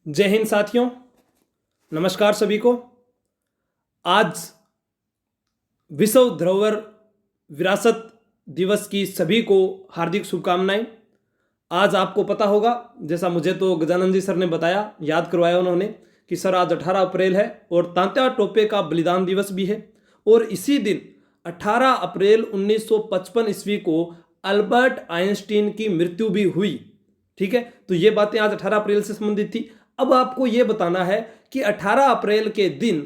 जय हिंद साथियों, नमस्कार सभी को। आज विश्व धरोहर विरासत दिवस की सभी को हार्दिक शुभकामनाएं। आज आपको पता होगा, जैसा मुझे तो गजानंद जी सर ने बताया, याद करवाया उन्होंने कि सर आज 18 अप्रैल है और तात्या टोपे का बलिदान दिवस भी है। और इसी दिन 18 अप्रैल 1955 ईस्वी को अल्बर्ट आइंस्टीन की मृत्यु भी हुई। ठीक है, तो ये बातें आज 18 अप्रैल से संबंधित थी। अब आपको यह बताना है कि 18 अप्रैल के दिन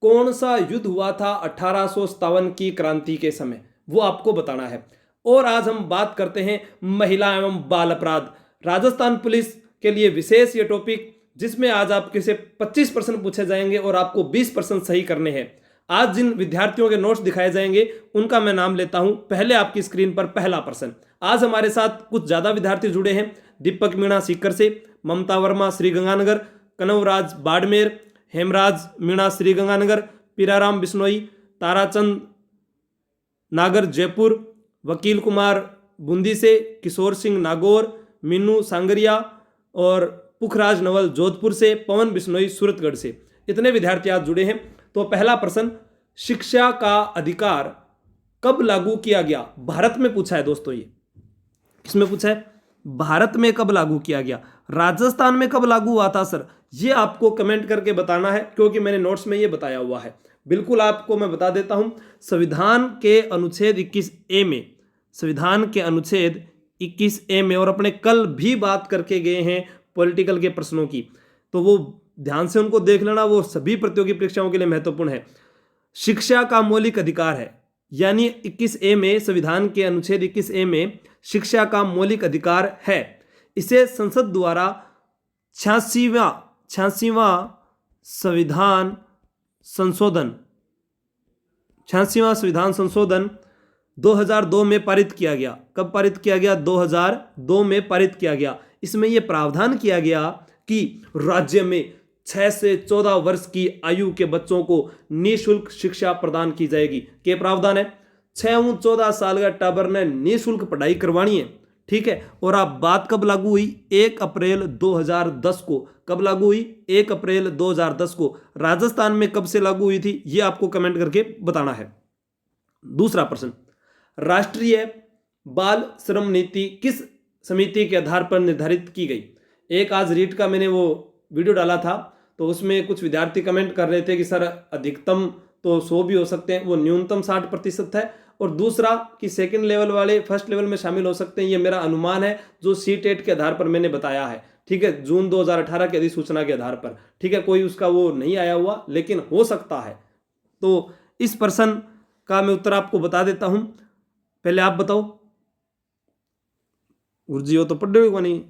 कौन सा युद्ध हुआ था 1857 की क्रांति के समय, वो आपको बताना है। और आज हम बात करते हैं महिला एवं बाल अपराध। राजस्थान पुलिस के लिए विशेष ये टॉपिक, जिसमें आज आपके से 25 प्रश्न पूछे जाएंगे और आपको 20 प्रश्न सही करने हैं। आज जिन विद्यार्थियों के नोट्स दिखाए जाएंगे उनका मैं नाम लेता हूं। पहले आपकी स्क्रीन पर पहला प्रश्न। आज हमारे साथ कुछ ज्यादा विद्यार्थी जुड़े हैं। दीपक मीणा सीकर से, ममता वर्मा श्रीगंगानगर, कनवराज बाड़मेर, हेमराज मीणा श्रीगंगानगर, पीराराम बिश्नोई, ताराचंद नागर जयपुर, वकील कुमार बूंदी से, किशोर सिंह नागौर, मीनू सांगरिया और पुखराज नवल जोधपुर से, पवन बिश्नोई सूरतगढ़ से। इतने विद्यार्थी आज जुड़े हैं। तो पहला प्रश्न, शिक्षा का अधिकार कब लागू किया गया? भारत में पूछा है दोस्तों। ये किसमें पूछा है? भारत में कब लागू किया गया? राजस्थान में कब लागू हुआ था सर? ये आपको कमेंट करके बताना है, क्योंकि मैंने नोट्स में ये बताया हुआ है। बिल्कुल आपको मैं बता देता हूं। संविधान के अनुच्छेद 21A में, संविधान के अनुच्छेद 21A में, और अपने कल भी बात करके गए हैं पॉलिटिकल के प्रश्नों की, तो वो ध्यान से उनको देख लेना, वो सभी प्रतियोगी परीक्षाओं के लिए महत्वपूर्ण है। शिक्षा का मौलिक अधिकार है, यानी 21A में, संविधान के अनुच्छेद 21A में शिक्षा का मौलिक अधिकार है। इसे संसद द्वारा 86वां संविधान संशोधन 2002 में पारित किया गया। कब पारित किया गया? 2002 में पारित किया गया। इसमें यह प्रावधान किया गया कि राज्य में 6 से 14 वर्ष की आयु के बच्चों को निःशुल्क शिक्षा प्रदान की जाएगी। क्या प्रावधान है? 6-14 साल का टाबर ने निःशुल्क पढ़ाई करवानी है। ठीक है, और आप बात कब लागू हुई? 1 अप्रैल 2010 को। कब लागू हुई? 1 अप्रैल 2010 को। राजस्थान में कब से लागू हुई थी, यह आपको कमेंट करके बताना है। दूसरा प्रश्न, राष्ट्रीय बाल श्रम नीति किस समिति के आधार पर निर्धारित की गई? एक आज रीट का मैंने वो वीडियो डाला था, तो उसमें कुछ विद्यार्थी कमेंट कर रहे थे कि सर अधिकतम तो 100 भी हो सकते हैं, वो न्यूनतम 60% है। और दूसरा कि सेकंड लेवल वाले फर्स्ट लेवल में शामिल हो सकते हैं। ये मेरा अनुमान है, जो सीटेट के आधार पर मैंने बताया है। ठीक है, जून 2018 की अधिसूचना के आधार पर। ठीक है, कोई उसका वो नहीं आया हुआ, लेकिन हो सकता है। तो इस प्रश्न का मैं उत्तर आपको बता देता हूं। पहले आप बताओ। गुरुजी हो तो पढ़े को नहीं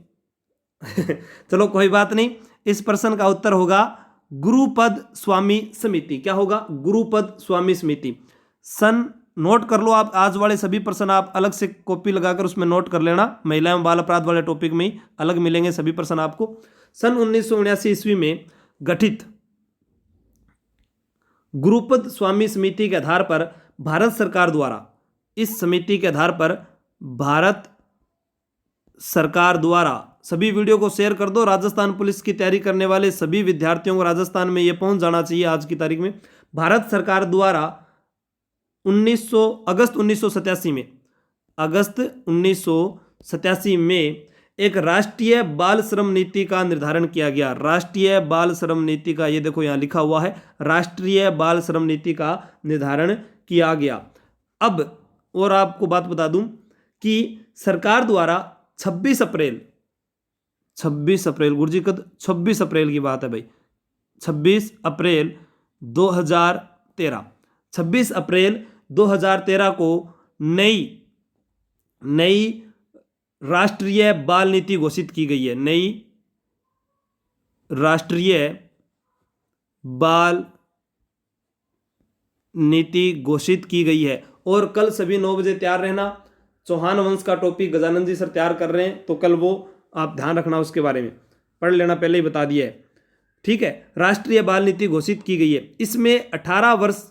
चलो कोई बात नहीं। इस प्रश्न का उत्तर होगा गुरुपद स्वामी समिति। क्या होगा? गुरुपद स्वामी समिति। सन नोट कर लो आप। आज वाले सभी प्रश्न आप अलग से कॉपी लगाकर उसमें नोट कर लेना। महिला एवं बाल अपराध वाले टॉपिक में ही अलग मिलेंगे सभी प्रश्न आपको। सन 1979 ईस्वी में गठित गुरुपद स्वामी समिति के आधार पर भारत सरकार द्वारा, इस समिति के आधार पर भारत सरकार द्वारा, सभी वीडियो को शेयर कर दो। राजस्थान पुलिस की तैयारी करने वाले सभी विद्यार्थियों को राजस्थान में यह पहुंच जाना चाहिए आज की तारीख में। भारत सरकार द्वारा अगस्त 1987 में एक राष्ट्रीय बाल श्रम नीति का निर्धारण किया गया। राष्ट्रीय बाल श्रम नीति का, ये देखो यहां लिखा हुआ है, राष्ट्रीय बाल श्रम नीति का निर्धारण किया गया। अब और आपको बात बता दूं कि सरकार द्वारा 26 अप्रैल गुरुजी कद 26 अप्रैल की बात है भाई, 26 अप्रैल 2013 को नई राष्ट्रीय बाल नीति घोषित की गई है। नई राष्ट्रीय बाल नीति घोषित की गई है। और कल सभी 9 बजे तैयार रहना। चौहान वंश का टॉपिक गजानंद जी सर तैयार कर रहे हैं, तो कल वो आप ध्यान रखना, उसके बारे में पढ़ लेना, पहले ही बता दिया है। ठीक है, राष्ट्रीय बाल नीति घोषित की गई है। इसमें 18 वर्ष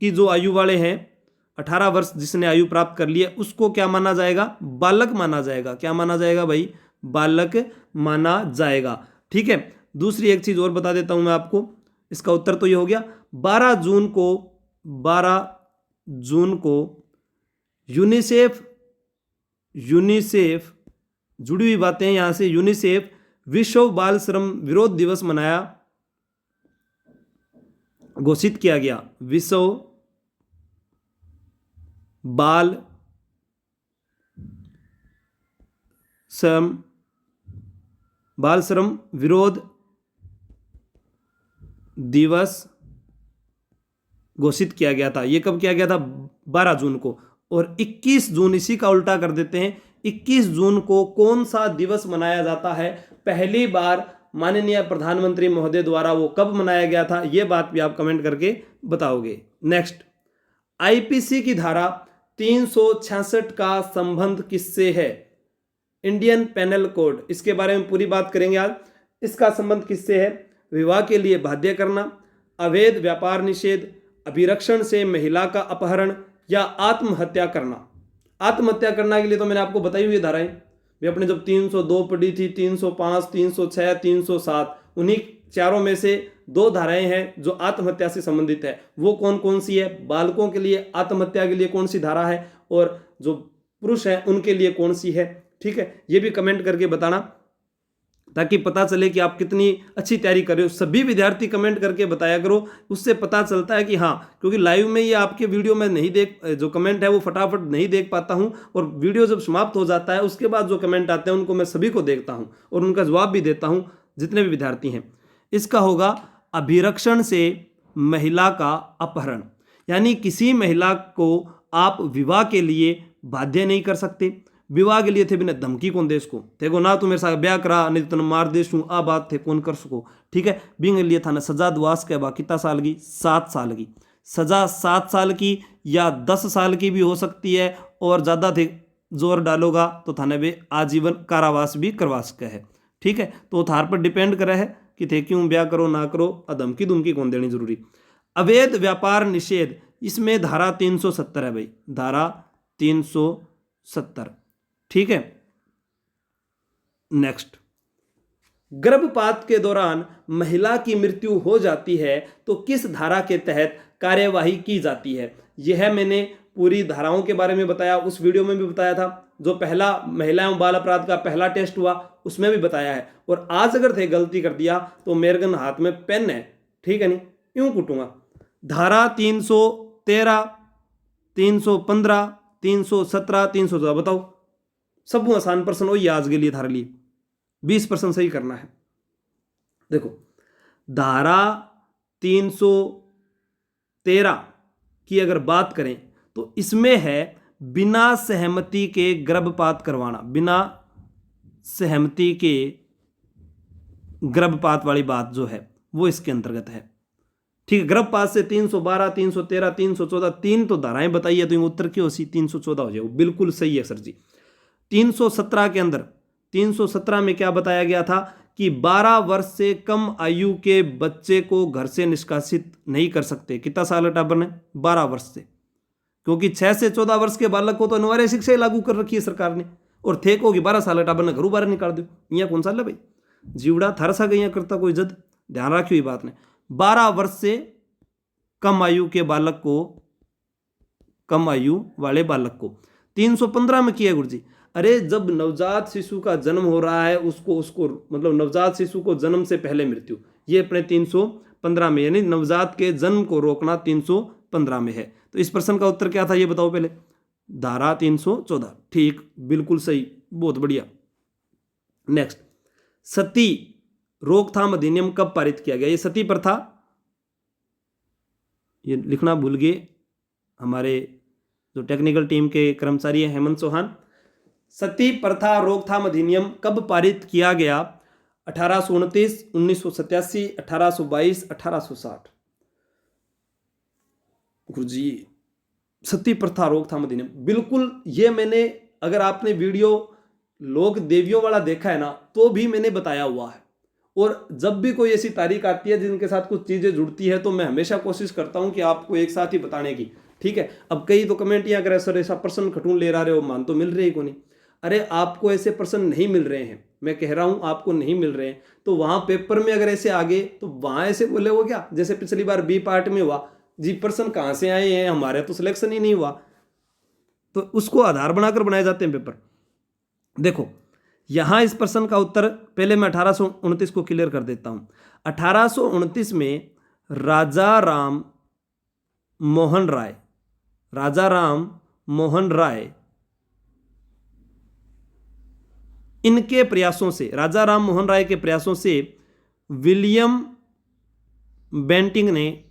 की जो आयु वाले हैं, 18 वर्ष जिसने आयु प्राप्त कर ली है, उसको क्या माना जाएगा? बालक माना जाएगा। क्या माना जाएगा भाई? बालक माना जाएगा। ठीक है, दूसरी एक चीज और बता देता हूं मैं आपको, इसका उत्तर तो ये हो गया। 12 जून को यूनिसेफ जुड़ी हुई बातें हैं यहां से। यूनिसेफ विश्व बाल श्रम विरोध दिवस मनाया, घोषित किया गया। विश्व बाल श्रम विरोध दिवस घोषित किया गया था। यह कब किया गया था? 12 जून को। और 21 जून, इसी का उल्टा कर देते हैं, 21 जून को कौन सा दिवस मनाया जाता है? पहली बार माननीय प्रधानमंत्री महोदय द्वारा वो कब मनाया गया था, यह बात भी आप कमेंट करके बताओगे। नेक्स्ट, आईपीसी की धारा 366 का संबंध किससे है? इंडियन पेनल कोड, इसके बारे में पूरी बात करेंगे आज। इसका संबंध किससे है? विवाह के लिए बाध्य करना, अवैध व्यापार निषेध, अभिरक्षण से महिला का अपहरण या आत्महत्या करना। आत्महत्या करना के लिए तो मैंने आपको बताई हुई धाराएं, वे अपने जब 302 पढ़ी थी, 305, 306, 307, उन्हीं चारों में से 2 धाराएं हैं जो आत्महत्या से संबंधित है। वो कौन कौन सी है? बालकों के लिए आत्महत्या के लिए कौन सी धारा है, और जो पुरुष हैं उनके लिए कौन सी है? ठीक है, ये भी कमेंट करके बताना, ताकि पता चले कि आप कितनी अच्छी तैयारी कर रहे हो। सभी विद्यार्थी कमेंट करके बताया करो, उससे पता चलता है कि हाँ, क्योंकि लाइव में ये आपके वीडियो में नहीं देख, जो कमेंट है वो फटाफट नहीं देख पाता हूँ, और वीडियो जब समाप्त हो जाता है उसके बाद जो कमेंट आते हैं उनको मैं सभी को देखता हूँ और उनका जवाब भी देता हूँ, जितने भी विद्यार्थी हैं। इसका होगा अभिरक्षण से महिला का अपहरण, यानी किसी महिला को आप विवाह के लिए बाध्य नहीं कर सकते। विवाह के लिए थे बिना धमकी कौन दे इसको, देखो ना तू मेरे साथ ब्याह करा नहीं तो मार दे शू, आ बात थे कौन कर सको। ठीक है, बिंग लिए था ना सजा दुआस के बाद कितना साल की? 7 साल की सजा, 7 साल की या 10 साल की भी हो सकती है, और ज़्यादा थे जोर डालोगा तो थाने में आजीवन कारावास भी करवा सके है। ठीक है, तो थार पर डिपेंड करे है कि थे क्यों ब्याह करो ना करो, धमकी दुमकी कौन देनी जरूरी। अवैध व्यापार निषेध, इसमें धारा 370 है भाई, धारा 370। ठीक है, नेक्स्ट, गर्भपात के दौरान महिला की मृत्यु हो जाती है तो किस धारा के तहत कार्यवाही की जाती है? यह मैंने पूरी धाराओं के बारे में बताया, उस वीडियो में भी बताया था। जो पहला महिला एवं बाल अपराध का पहला टेस्ट हुआ उसमें भी बताया है। और आज अगर थे गलती कर दिया तो मेरे हाथ में पेन है, ठीक है, नहीं यूं कुटूंगा। धारा 313, 315, 317, 314, बताओ सब आसान प्रश्न हो, ये आज के लिए थारे लिए 20% सही करना है। देखो, धारा 313 की अगर बात करें तो इसमें है बिना सहमति के गर्भपात करवाना, बिना सहमति के गर्भपात वाली बात जो है वो इसके अंतर्गत है। ठीक है, गर्भपात से 312, 313, 314, 3 तो धाराएं बताई है, तो उत्तर की होसी 314 हो जाए, बिल्कुल सही है सर जी। 317 के अंदर, 317 में क्या बताया गया था कि 12 वर्ष से कम आयु के बच्चे को घर से निष्कासित नहीं कर सकते। कितना साल का टाबर ने? 12 वर्ष से, क्योंकि 6 से 14 वर्ष के बालक को तो अनिवार्य शिक्षा लागू कर रखी है सरकार ने, और थे को कि 12 साल का टाबर ने घरों बाहर निकाल दो। यहाँ कौन सा है भाई, जीवड़ा थर सा गई करता कोई जद, ध्यान रखियो ये बात ने। 12 वर्ष से कम आयु के बालक को, कम आयु वाले बालक को 315 में किया गुरु जी। अरे जब नवजात शिशु का जन्म हो रहा है उसको मतलब नवजात शिशु को जन्म से पहले मृत्यु, ये अपने 315 में, यानी नवजात के जन्म को रोकना 315 में है। तो इस प्रश्न का उत्तर क्या था ये बताओ पहले? धारा 314। ठीक, बिल्कुल सही, बहुत बढ़िया। नेक्स्ट, सती रोकथाम अधिनियम कब पारित किया गया? ये सती प्रथा, ये लिखना भूल गए हमारे जो टेक्निकल टीम के कर्मचारी हैं हेमंत चौहान। सती प्रथा रोकथाम अधिनियम कब पारित किया गया? 1829, 1987, 1822, 1860। गुरुजी, सती प्रथा रोकथाम अधिनियम, बिल्कुल ये मैंने, अगर आपने वीडियो लोक देवियों वाला देखा है ना तो भी मैंने बताया हुआ है। और जब भी कोई ऐसी तारीख आती है जिनके साथ कुछ चीजें जुड़ती है तो मैं हमेशा कोशिश करता हूं कि आपको एक साथ ही बताने की। ठीक है, अब कई तो कमेंट यहाँ करे सर ऐसा प्रश्न खटून ले रहे हो, मान तो मिल रही को नहीं। अरे आपको ऐसे प्रश्न नहीं मिल रहे हैं, मैं कह रहा हूं आपको नहीं मिल रहे हैं, तो वहां पेपर में अगर ऐसे आ गए तो वहां ऐसे बोले वो क्या, जैसे पिछली बार बी पार्ट में हुआ, जी पर्सन कहां से आए हैं, हमारे तो सिलेक्शन ही नहीं हुआ, तो उसको आधार बनाकर बनाए जाते हैं पेपर। देखो यहां इस प्रश्न का उत्तर, पहले मैं 1829 को क्लियर कर देता हूं। 1829 में राजा राम मोहन राय इनके प्रयासों से, राजा राम मोहन राय के प्रयासों से विलियम बेंटिंक ने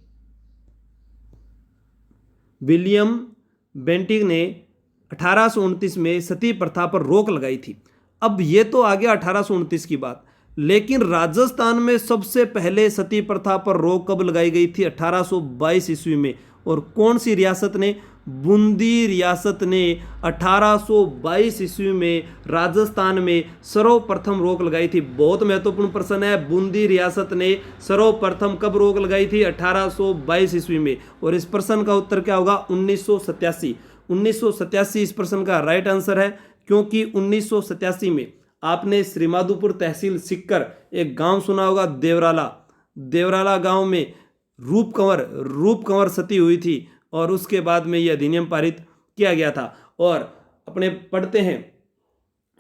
1829 में सती प्रथा पर रोक लगाई थी। अब ये तो आ गया 1829 की बात, लेकिन राजस्थान में सबसे पहले सती प्रथा पर रोक कब लगाई गई थी? 1822 ईस्वी में। और कौन सी रियासत ने? बूंदी रियासत ने 1822 ईस्वी में राजस्थान में सर्वप्रथम रोक लगाई थी। बहुत महत्वपूर्ण प्रश्न है, बूंदी रियासत ने सर्वप्रथम कब रोक लगाई थी? 1822 ईस्वी में। और इस प्रश्न का उत्तर क्या होगा? 1987। 1987 इस प्रश्न का राइट आंसर है, क्योंकि 1987 में आपने श्रीमाधोपुर तहसील सिक्कर एक गांव सुना होगा, देवराला गांव में रूप कंवर सती हुई थी, और उसके बाद में यह अधिनियम पारित किया गया था। और अपने पढ़ते हैं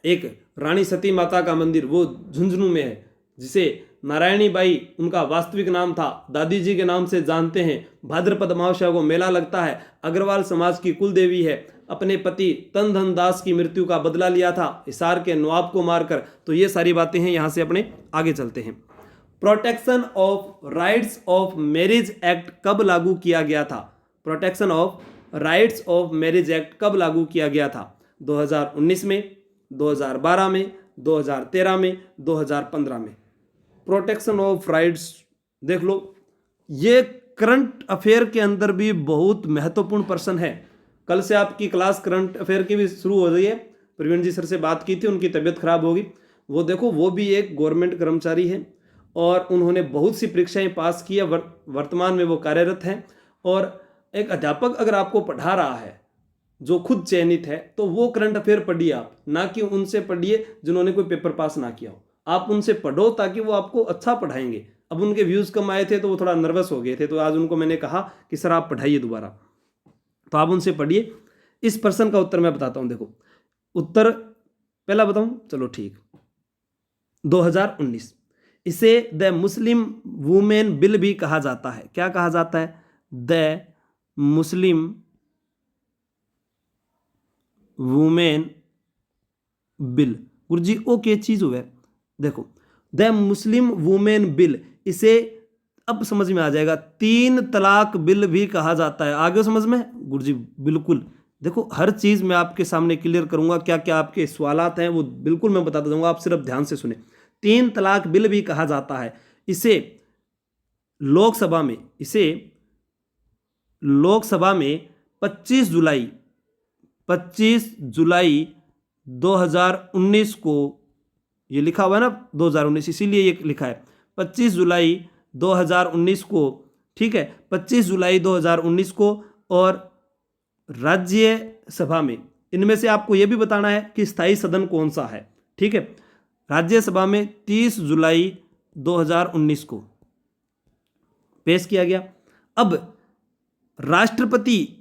एक रानी सती माता का मंदिर, वो झुंझुनू में है, जिसे नारायणी बाई उनका वास्तविक नाम था, दादी जी के नाम से जानते हैं। भाद्रपद अमावस्या को मेला लगता है, अग्रवाल समाज की कुल देवी है। अपने पति तन धन दास की मृत्यु का बदला लिया था हिसार के नवाब को मारकर। तो ये सारी बातें हैं, यहां से अपने आगे चलते हैं। Protection of rights of marriage act कब लागू किया गया था? Protection of rights of marriage act कब लागू किया गया था? 2019 में, 2012 में, 2013 में, 2015 में। प्रोटेक्शन ऑफ राइट्स देख लो, ये करंट अफेयर के अंदर भी बहुत महत्वपूर्ण प्रश्न है। कल से आपकी क्लास करंट अफेयर की भी शुरू हो रही है। प्रवीण जी सर से बात की थी, उनकी तबीयत खराब होगी। वो देखो, वो भी एक गवर्नमेंट कर्मचारी है और उन्होंने बहुत सी परीक्षाएं पास की है, वर्तमान में वो कार्यरत हैं। और एक अध्यापक अगर आपको पढ़ा रहा है जो खुद चयनित है, तो वो करंट अफेयर पढ़िए आप, ना कि उनसे पढ़िए जिन्होंने कोई पेपर पास ना किया हो। आप उनसे पढ़ो ताकि वो आपको अच्छा पढ़ाएंगे। अब उनके व्यूज़ कम आए थे तो वो थोड़ा नर्वस हो गए थे, तो आज उनको मैंने कहा कि सर आप पढ़ाइए दोबारा, तो आप उनसे पढ़िए। इस प्रश्न का उत्तर मैं बताता हूं। देखो उत्तर पहला बताऊं, चलो ठीक। 2019, इसे द मुस्लिम वुमेन बिल भी कहा जाता है। क्या कहा जाता है? The Muslim women bill. Guruji okay चीज हुआ। देखो द मुस्लिम वुमेन बिल, इसे अब समझ में आ जाएगा। 3 तलाक बिल भी कहा जाता है। आगे समझ में? गुरुजी बिल्कुल। देखो हर चीज मैं आपके सामने क्लियर करूंगा, क्या क्या आपके सवालात हैं वो बिल्कुल मैं बताता जाऊंगा, आप सिर्फ ध्यान से सुने। 3 तलाक बिल भी कहा जाता है। इसे लोकसभा में 25 जुलाई 2019 को, ये लिखा हुआ है ना 2019, इसीलिए ये लिखा है 25 जुलाई 2019 को, ठीक है, 25 जुलाई 2019 को। और राज्यसभा में, इनमें से आपको यह भी बताना है कि स्थायी सदन कौन सा है, ठीक है। राज्यसभा में 30 जुलाई 2019 को पेश किया गया। अब राष्ट्रपति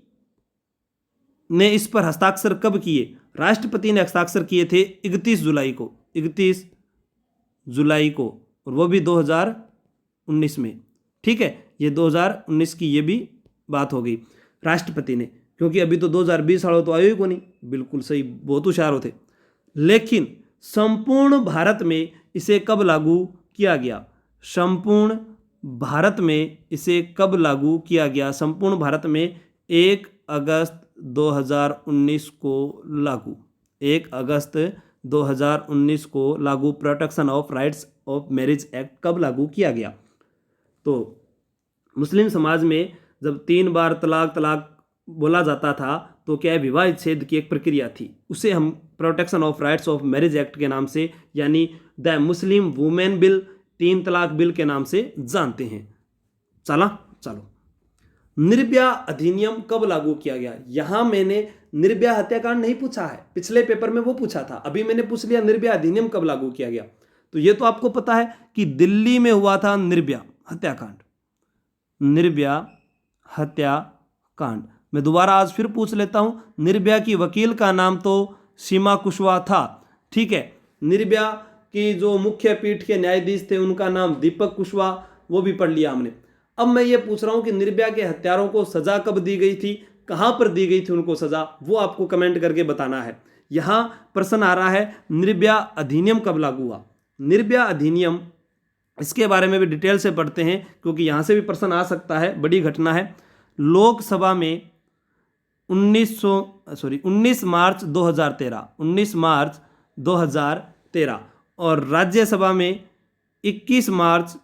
ने इस पर हस्ताक्षर कब किए? राष्ट्रपति ने हस्ताक्षर किए थे 31 जुलाई को, और वो भी 2019 में, ठीक है। ये 2019 की ये भी बात हो गई राष्ट्रपति ने, क्योंकि अभी तो 2020 सालों तो आयो ही को नहीं। बिल्कुल सही, बहुत होशियार होते। लेकिन संपूर्ण भारत में इसे कब लागू किया गया? संपूर्ण भारत में इसे कब लागू किया गया? संपूर्ण भारत में 1 अगस्त 2019 को लागू, 1 अगस्त 2019 को लागू। Protection of rights of marriage act कब लागू किया गया? तो मुस्लिम समाज में जब 3 बार तलाक बोला जाता था, तो क्या है, विवाह विच्छेद की एक प्रक्रिया थी, उसे हम protection of rights of marriage act के नाम से, यानी द मुस्लिम वुमेन बिल, 3 तलाक बिल के नाम से जानते हैं। चलो निर्भया अधिनियम कब लागू किया गया? यहां मैंने निर्भया हत्याकांड नहीं पूछा है, पिछले पेपर में वो पूछा था। अभी मैंने पूछ लिया निर्भया अधिनियम कब लागू किया गया। तो ये तो आपको पता है कि दिल्ली में हुआ था निर्भया हत्याकांड, निर्भया हत्याकांड। मैं दोबारा आज फिर पूछ लेता हूं, निर्भया की वकील का नाम तो सीमा कुशवाहा था, ठीक है। निर्भया की जो मुख्य पीठ के न्यायाधीश थे उनका नाम दीपक कुशवाहा, वो भी पढ़ लिया हमने। अब मैं ये पूछ रहा हूं कि निर्भया के हत्यारों को सजा कब दी गई थी, कहां पर दी गई थी उनको सजा, वो आपको कमेंट करके बताना है। यहां प्रश्न आ रहा है निर्भया अधिनियम कब लागू हुआ। निर्भया अधिनियम, इसके बारे में भी डिटेल से पढ़ते हैं क्योंकि यहां से भी प्रश्न आ सकता है, बड़ी घटना है। लोकसभा में 19 मार्च 2013, 19 मार्च 2013 और राज्यसभा में 21 मार्च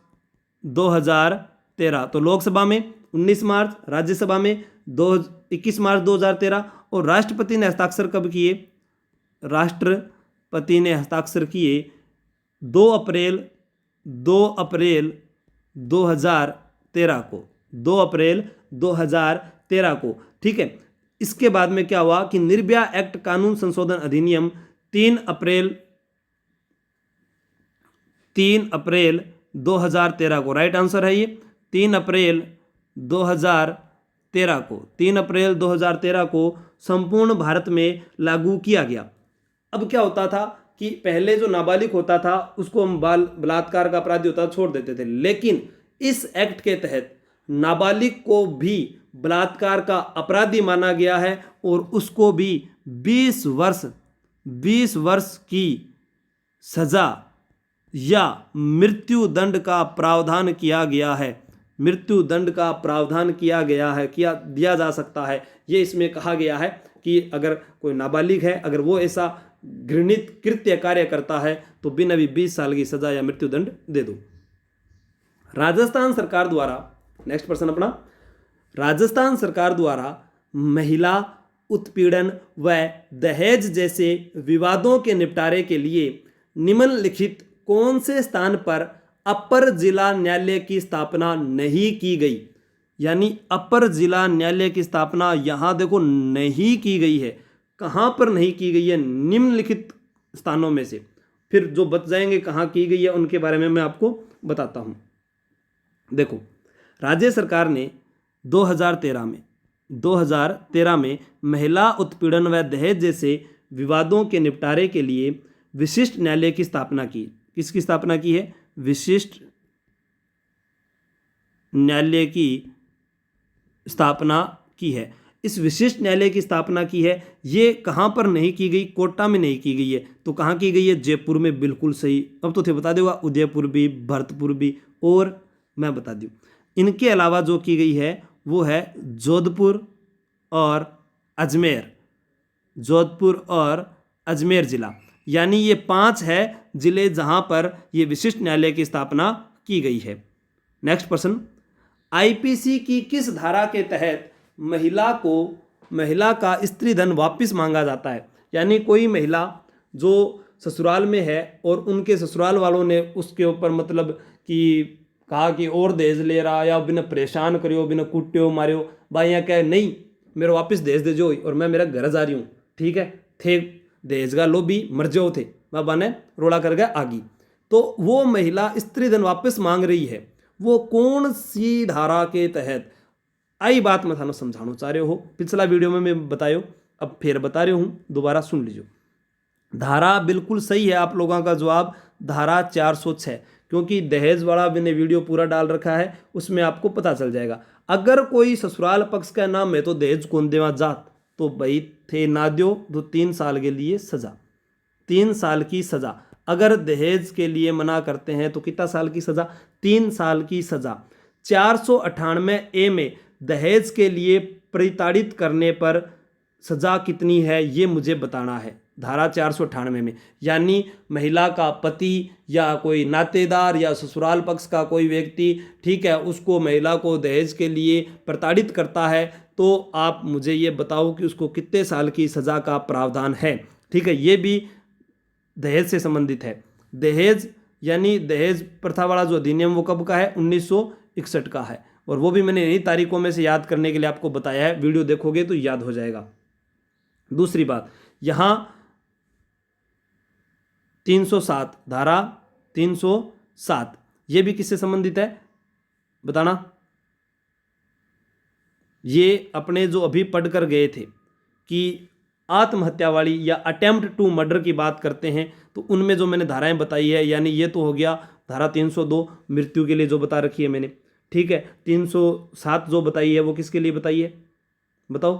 2013। तो लोकसभा में 19 मार्च, राज्यसभा में 21 मार्च 2013। और राष्ट्रपति ने हस्ताक्षर कब किए? राष्ट्रपति ने हस्ताक्षर किए 2 अप्रैल 2013 को, 2 अप्रैल 2013 को, ठीक है। इसके बाद में क्या हुआ कि निर्भया एक्ट कानून संशोधन अधिनियम 3 अप्रैल 2013 को, राइट आंसर है ये 3 अप्रैल 2013 को, 3 अप्रैल 2013 को संपूर्ण भारत में लागू किया गया। अब क्या होता था कि पहले जो नाबालिग होता था उसको हम बाल बलात्कार का अपराधी होता छोड़ देते थे, लेकिन इस एक्ट के तहत नाबालिग को भी बलात्कार का अपराधी माना गया है और उसको भी 20 वर्ष की सजा या मृत्यु दंड का प्रावधान किया गया है, मृत्यु दंड का प्रावधान किया गया है, दिया जा सकता है। ये इसमें कहा गया है कि अगर कोई नाबालिग है, अगर वो ऐसा घृणित कृत्य कार्य करता है तो बिना भी 20 साल की सजा या मृत्यु दंड दे दो। राजस्थान सरकार द्वारा, नेक्स्ट प्रश्न अपना, राजस्थान सरकार द्वारा महिला उत्पीड़न व दहेज जैसे विवादों के निपटारे के लिए निम्नलिखित कौन से स्थान पर अपर जिला न्यायालय की स्थापना नहीं की गई? यानी अपर जिला न्यायालय की स्थापना यहां देखो नहीं की गई है। कहां पर नहीं की गई है? निम्नलिखित स्थानों में से। फिर जो बच जाएंगे कहां की गई है उनके बारे में मैं आपको बताता हूं। देखो, राज्य सरकार ने 2013 में महिला उत्पीड़न व दहेज जैसे विवादों के निपटारे के लिए विशिष्ट न्यायालय की स्थापना की। किसकी स्थापना की है? विशिष्ट न्यायालय की स्थापना की है। इस विशिष्ट न्यायालय की स्थापना की है। ये कहाँ पर नहीं की गई? कोटा में नहीं की गई है। तो कहाँ की गई है? जयपुर में, बिल्कुल सही। अब तो थे बता देगा, उदयपुर भी, भरतपुर भी, और मैं बता दूँ इनके अलावा जो की गई है वो है जोधपुर और अजमेर, जोधपुर और अजमेर जिला। यानी ये 5 है जिले जहां पर ये विशिष्ट न्यायालय की स्थापना की गई है। नेक्स्ट प्रश्न, आईपीसी की किस धारा के तहत महिला का स्त्री धन वापस मांगा जाता है? यानी कोई महिला जो ससुराल में है और उनके ससुराल वालों ने उसके ऊपर मतलब कि कहा कि और दहेज ले रहा, या बिना परेशान करियो, बिना कुटियो मारियो, भाई यहाँ कहे नहीं मेरे वापस दहेज दे जो और मैं मेरा घर जा रही हूँ, ठीक है, थे दहेज का लोभी मर जाओ थे, बाबा ने रोड़ा कर गया आगी। तो वो महिला स्त्री धन वापस मांग रही है, वो कौन सी धारा के तहत? आई बात मैं थानों समझाना चाह रहे हो, पिछला वीडियो में मैं बतायो, अब फिर बता रही हूँ, दोबारा सुन लीजिए। धारा बिल्कुल सही है, आप लोगों का जवाब धारा 406, क्योंकि दहेज वाला मैंने वीडियो पूरा डाल रखा है, उसमें आपको पता चल जाएगा। अगर कोई ससुराल पक्ष का नाम है तो दहेज कौन देवा जात, तो भाई थे ना दो तो 3 साल के लिए सजा, 3 साल की सजा। अगर दहेज के लिए मना करते हैं तो कितना साल की सजा? 3 साल की सजा। 498A में दहेज के लिए प्रताड़ित करने पर सजा कितनी है ये मुझे बताना है। धारा 498 में, यानी महिला का पति या कोई नातेदार या ससुराल पक्ष का कोई व्यक्ति, ठीक है, उसको महिला को दहेज के लिए प्रताड़ित करता है, तो आप मुझे ये बताओ कि उसको कितने साल की सज़ा का प्रावधान है। ठीक है, ये भी दहेज से संबंधित है। दहेज यानी दहेज प्रथा वाला जो अधिनियम वो कब का है? 1961 का है। और वो भी मैंने इन्हीं तारीखों में से याद करने के लिए आपको बताया है, वीडियो देखोगे तो याद हो जाएगा। दूसरी बात, यहाँ 307 धारा 307 ये भी किससे संबंधित है बताना। ये अपने जो अभी पढ़ कर गए थे कि आत्महत्या वाली या अटेम्प्ट टू मर्डर की बात करते हैं, तो उनमें जो मैंने धाराएं बताई है, यानी ये तो हो गया धारा 302 मृत्यु के लिए जो बता रखी है मैंने, ठीक है। 307 जो बताई है वो किसके लिए बताई है बताओ।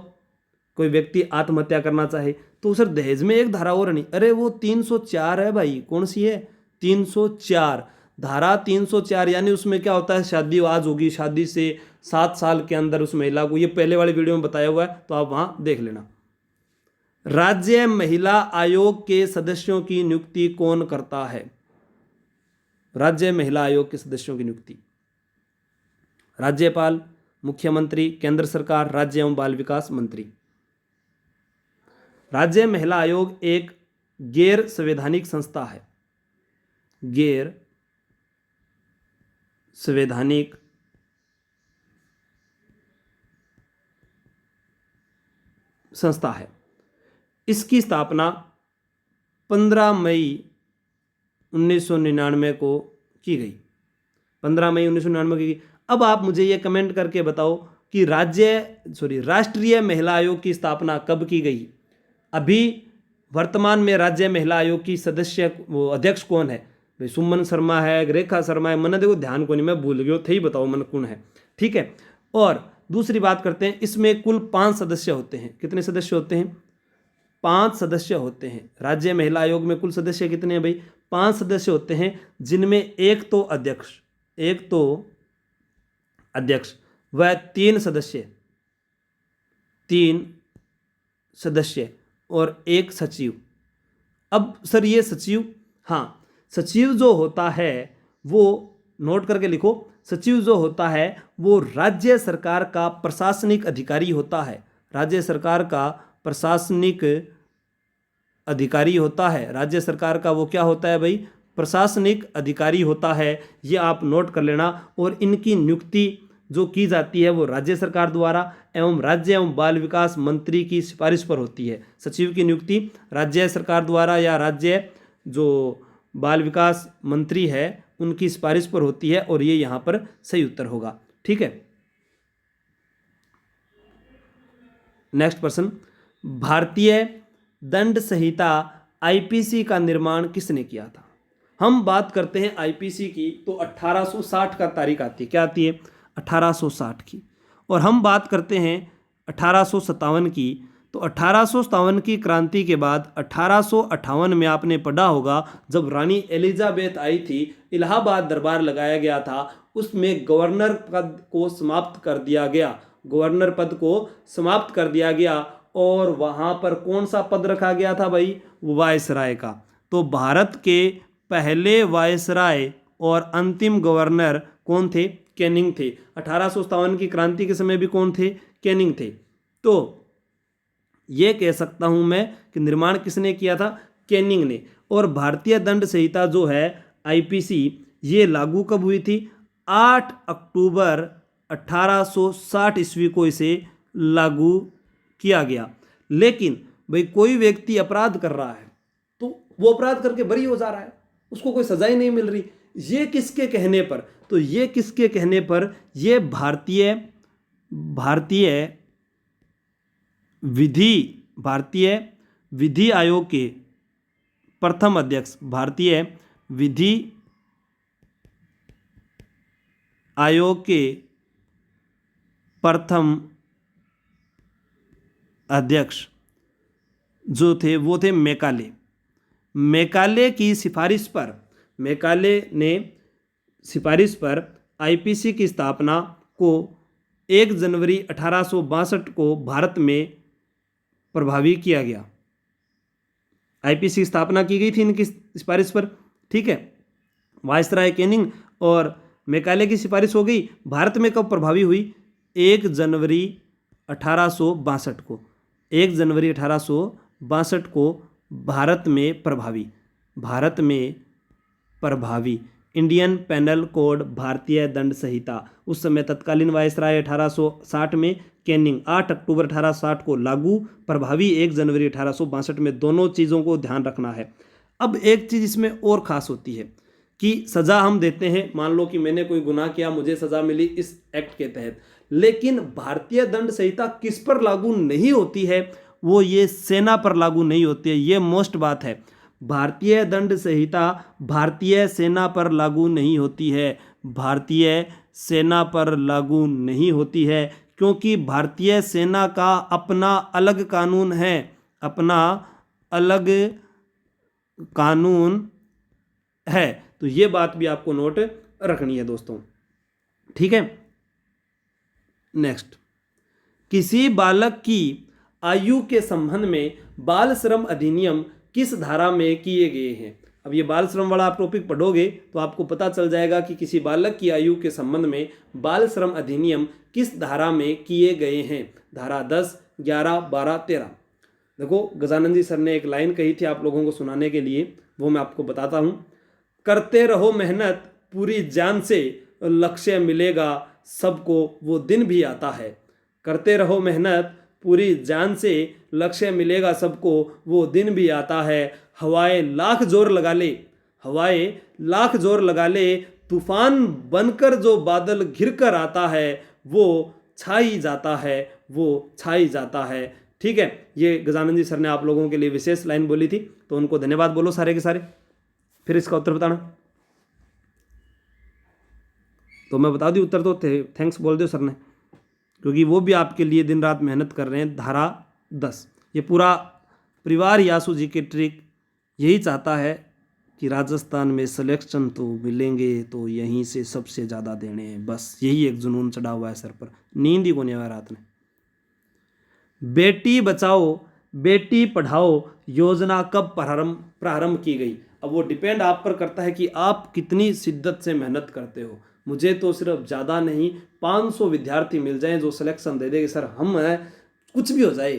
कोई व्यक्ति आत्महत्या करना चाहे तो सर दहेज में एक धारा और नहीं, अरे वो 304 है भाई, कौन सी है 304 धारा 304, यानी उसमें क्या होता है, शादी आज होगी, शादी से 7 साल के अंदर उस महिला को, ये पहले वाले वीडियो में बताया हुआ है तो आप वहां देख लेना। राज्य महिला आयोग के सदस्यों की नियुक्ति कौन करता है? राज्य महिला आयोग के सदस्यों की नियुक्ति राज्यपाल, मुख्यमंत्री, केंद्र सरकार, राज्य एवं बाल विकास मंत्री। राज्य महिला आयोग एक गैर संवैधानिक संस्था है, गैर संवैधानिक संस्था है। इसकी स्थापना 15 मई 1999 को की गई, 15 मई 1999 को की गई। अब आप मुझे ये कमेंट करके बताओ कि राष्ट्रीय महिला आयोग की स्थापना कब की गई? अभी वर्तमान में राज्य महिला आयोग की सदस्य वो अध्यक्ष कौन है भाई? सुमन शर्मा है, रेखा शर्मा है, मन देखो ध्यान को नहीं, मैं भूल गया थे ही, बताओ मन कौन है, ठीक है। और दूसरी बात करते हैं, इसमें कुल 5 सदस्य होते हैं। कितने सदस्य होते हैं? 5 सदस्य होते हैं। राज्य महिला आयोग में कुल सदस्य कितने हैं भाई? 5 सदस्य होते हैं, जिनमें एक तो अध्यक्ष व 3 सदस्य और एक सचिव। अब सर ये सचिव, हाँ सचिव जो होता है वो नोट करके लिखो, सचिव जो होता है वो राज्य सरकार का प्रशासनिक अधिकारी होता है, राज्य सरकार का प्रशासनिक अधिकारी होता है। राज्य सरकार का वो क्या होता है भाई? प्रशासनिक अधिकारी होता है, ये आप नोट कर लेना। और इनकी नियुक्ति जो की जाती है वो राज्य सरकार द्वारा एवं राज्य एवं बाल विकास मंत्री की सिफारिश पर होती है। सचिव की नियुक्ति राज्य सरकार द्वारा या राज्य जो बाल विकास मंत्री है उनकी सिफारिश पर होती है, और ये यहाँ पर सही उत्तर होगा, ठीक है। नेक्स्ट प्रश्न, भारतीय दंड संहिता आईपीसी का निर्माण किसने किया था? हम बात करते हैं आईपीसी की तो 1860 का तारीख आती है, क्या आती है? 1860 की। और हम बात करते हैं 1857 की, तो 1857 की क्रांति के बाद 1858 में आपने पढ़ा होगा जब रानी एलिजाबेथ आई थी, इलाहाबाद दरबार लगाया गया था, उसमें गवर्नर पद को समाप्त कर दिया गया, गवर्नर पद को समाप्त कर दिया गया। और वहाँ पर कौन सा पद रखा गया था भाई? वायसराय का। तो भारत के पहले वायसराय और अंतिम गवर्नर कौन थे? कैनिंग थे। 1857 की क्रांति के समय भी कौन थे? कैनिंग थे। तो ये कह सकता हूं मैं कि निर्माण किसने किया था? कैनिंग ने। और भारतीय दंड संहिता जो है आईपीसी, ये लागू कब हुई थी? 8 अक्टूबर 1860 ईस्वी को इसे लागू किया गया। लेकिन भाई कोई व्यक्ति अपराध कर रहा है तो वो अपराध करके बरी हो जा रहा है, उसको कोई सजा ही नहीं मिल रही, ये किसके कहने पर? तो ये किसके कहने पर? ये भारतीय विधि आयोग के प्रथम अध्यक्ष, भारतीय विधि आयोग के प्रथम अध्यक्ष जो थे वो थे मैकाले। मैकाले की सिफारिश पर, मैकाले ने सिफारिश पर आईपीसी की स्थापना को 1 जनवरी 1862 को भारत में प्रभावी किया गया। आईपीसी की स्थापना की गई थी इनकी सिफारिश पर, ठीक है। वायसराय कैनिंग और मैकाले की सिफारिश हो गई। भारत में कब प्रभावी हुई? 1 जनवरी 1862 को, 1 जनवरी 1862 को भारत में प्रभावी इंडियन पेनल कोड, भारतीय दंड संहिता। उस समय तत्कालीन वायसराय 1860 में, कैनिंग 8 अक्टूबर 1860 को लागू, प्रभावी 1 जनवरी 1862 में। दोनों चीज़ों को ध्यान रखना है। अब एक चीज़ इसमें और खास होती है कि सज़ा हम देते हैं, मान लो कि मैंने कोई गुनाह किया, मुझे सज़ा मिली इस एक्ट के तहत, लेकिन भारतीय दंड संहिता किस पर लागू नहीं होती है, वो ये सेना पर लागू नहीं होती है। ये मोस्ट बात है, भारतीय दंड संहिता भारतीय सेना पर लागू नहीं होती है, भारतीय सेना पर लागू नहीं होती है, क्योंकि भारतीय सेना का अपना अलग कानून है, अपना अलग कानून है। तो ये बात भी आपको नोट रखनी है दोस्तों, ठीक है। नेक्स्ट, किसी बालक की आयु के संबंध में बाल श्रम अधिनियम किस धारा में किए गए हैं। अब ये बाल श्रम वाला आप टॉपिक पढ़ोगे तो आपको पता चल जाएगा कि किसी बालक की आयु के संबंध में बाल श्रम अधिनियम किस धारा में किए गए हैं। धारा 10, 11, 12, 13। देखो गजानंद जी सर ने एक लाइन कही थी आप लोगों को सुनाने के लिए, वो मैं आपको बताता हूँ। करते रहो मेहनत पूरी जान से, लक्ष्य मिलेगा सबको वो दिन भी आता है। करते रहो मेहनत पूरी जान से, लक्ष्य मिलेगा सबको वो दिन भी आता है। हवाएं लाख जोर लगा ले, हवाएं लाख जोर लगा ले, तूफान बनकर जो बादल घिर कर आता है, वो छाई जाता है, वो छाई जाता है। ठीक है, ये गजानंद जी सर ने आप लोगों के लिए विशेष लाइन बोली थी, तो उनको धन्यवाद बोलो सारे के सारे। फिर इसका उत्तर बताना। तो मैं बता दूं उत्तर, तो थैंक्स बोल दो सर ने, क्योंकि वो भी आपके लिए दिन रात मेहनत कर रहे हैं। धारा 10, ये पूरा परिवार यासू जी की ट्रिक यही चाहता है कि राजस्थान में सिलेक्शन तो मिलेंगे तो यहीं से सबसे ज़्यादा देने हैं, बस यही एक जुनून चढ़ा हुआ है सर पर, नींद ही को नहीं आया रात में। बेटी बचाओ बेटी पढ़ाओ योजना कब प्रारंभ की गई। अब वो डिपेंड आप पर करता है कि आप कितनी शिद्दत से मेहनत करते हो। मुझे तो सिर्फ ज़्यादा नहीं 500 विद्यार्थी मिल जाएं जो सिलेक्शन दे देंगे सर, हम हैं कुछ भी हो जाए,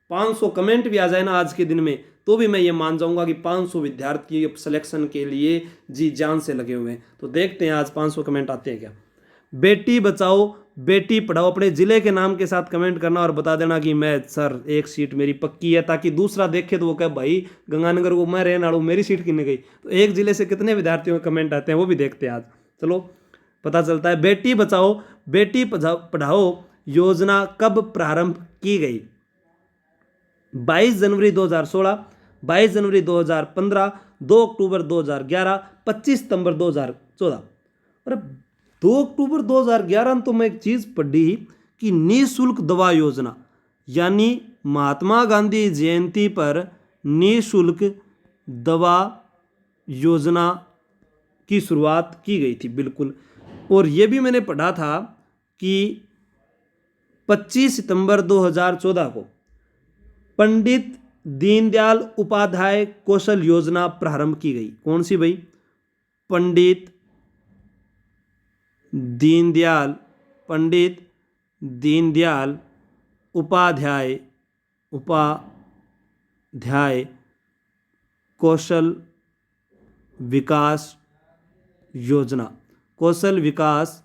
500 कमेंट भी आ जाए ना आज के दिन में, तो भी मैं ये मान जाऊंगा कि 500 विद्यार्थी सिलेक्शन के लिए जी जान से लगे हुए हैं। तो देखते हैं आज 500 कमेंट आते हैं क्या। बेटी बचाओ बेटी पढ़ाओ, अपने ज़िले के नाम के साथ कमेंट करना और बता देना कि मैं सर एक सीट मेरी पक्की है, ताकि दूसरा देखे तो वो कहे भाई गंगानगर को मैं रहने वाला हूँ, मेरी सीट कितने गई। तो एक ज़िले से कितने विद्यार्थियों के कमेंट आते हैं वो भी देखते हैं आज, चलो पता चलता है। बेटी बचाओ बेटी पढ़ाओ योजना कब प्रारंभ की गई। 22 जनवरी 2016, 22 जनवरी 2015, 2 अक्टूबर 2011, 25 सितंबर 2014। और 2 अक्टूबर 2011 तो मैं एक चीज़ पढ़ी कि निःशुल्क दवा योजना, यानी महात्मा गांधी जयंती पर निःशुल्क दवा योजना की शुरुआत की गई थी, बिल्कुल। और ये भी मैंने पढ़ा था कि 25 सितंबर 2014 को पंडित दीनदयाल उपाध्याय कौशल योजना प्रारंभ की गई। कौन सी भाई? पंडित दीनदयाल उपाध्याय कौशल विकास योजना, कौशल विकास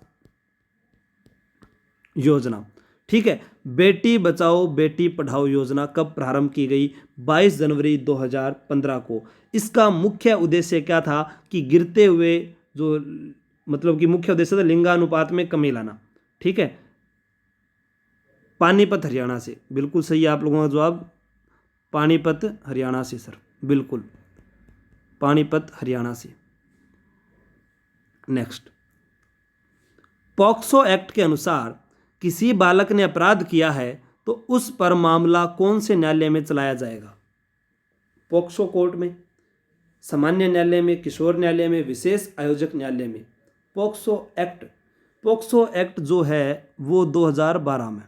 योजना। ठीक है, बेटी बचाओ बेटी पढ़ाओ योजना कब प्रारंभ की गई? 22 जनवरी 2015 को। इसका मुख्य उद्देश्य क्या था कि गिरते हुए जो मतलब कि मुख्य उद्देश्य था लिंगानुपात में कमी लाना। ठीक है, पानीपत हरियाणा से, बिल्कुल सही है आप लोगों का जवाब, पानीपत हरियाणा से सर, बिल्कुल पानीपत हरियाणा से। नेक्स्ट, पॉक्सो एक्ट के अनुसार किसी बालक ने अपराध किया है तो उस पर मामला कौन से न्यायालय में चलाया जाएगा? पॉक्सो कोर्ट में, सामान्य न्यायालय में, किशोर न्यायालय में, विशेष आयोजक न्यायालय में। पॉक्सो एक्ट जो है वो 2012 में,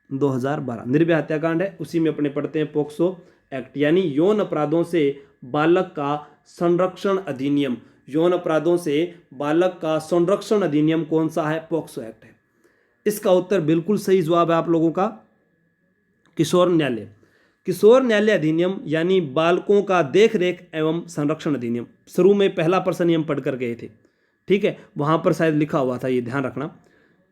2012 निर्भया हत्याकांड है, उसी में अपने पढ़ते हैं पॉक्सो एक्ट, यानी यौन अपराधों से बालक का संरक्षण अधिनियम। यौन अपराधों से बालक का संरक्षण अधिनियम कौन सा है? पॉक्सो एक्ट है। इसका उत्तर बिल्कुल सही जवाब है आप लोगों का किशोर न्यायालय। किशोर न्यायालय अधिनियम यानी बालकों का देख रेख एवं संरक्षण अधिनियम, शुरू में पहला प्रश्न हम पढ़ कर गए थे, ठीक है, वहाँ पर शायद लिखा हुआ था, ये ध्यान रखना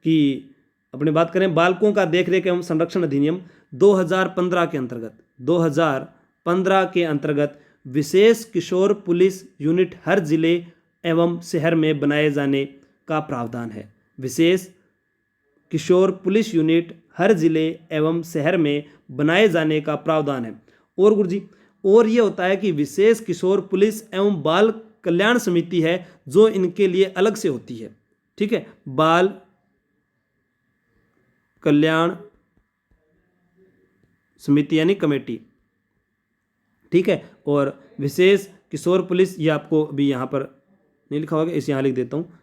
कि अपनी बात करें बालकों का देख रेख एवं संरक्षण अधिनियम 2015 के अंतर्गत 2015 के अंतर्गत विशेष किशोर पुलिस यूनिट हर जिले एवं शहर में बनाए जाने का प्रावधान है। विशेष किशोर पुलिस यूनिट हर जिले एवं शहर में बनाए जाने का प्रावधान है। और गुरुजी, और ये होता है कि विशेष किशोर पुलिस एवं बाल कल्याण समिति है जो इनके लिए अलग से होती है, ठीक है, बाल कल्याण समिति यानी कमेटी, ठीक है। और विशेष किशोर पुलिस, ये आपको अभी यहाँ पर नहीं लिखा होगा, इसे यहाँ लिख देता हूँ,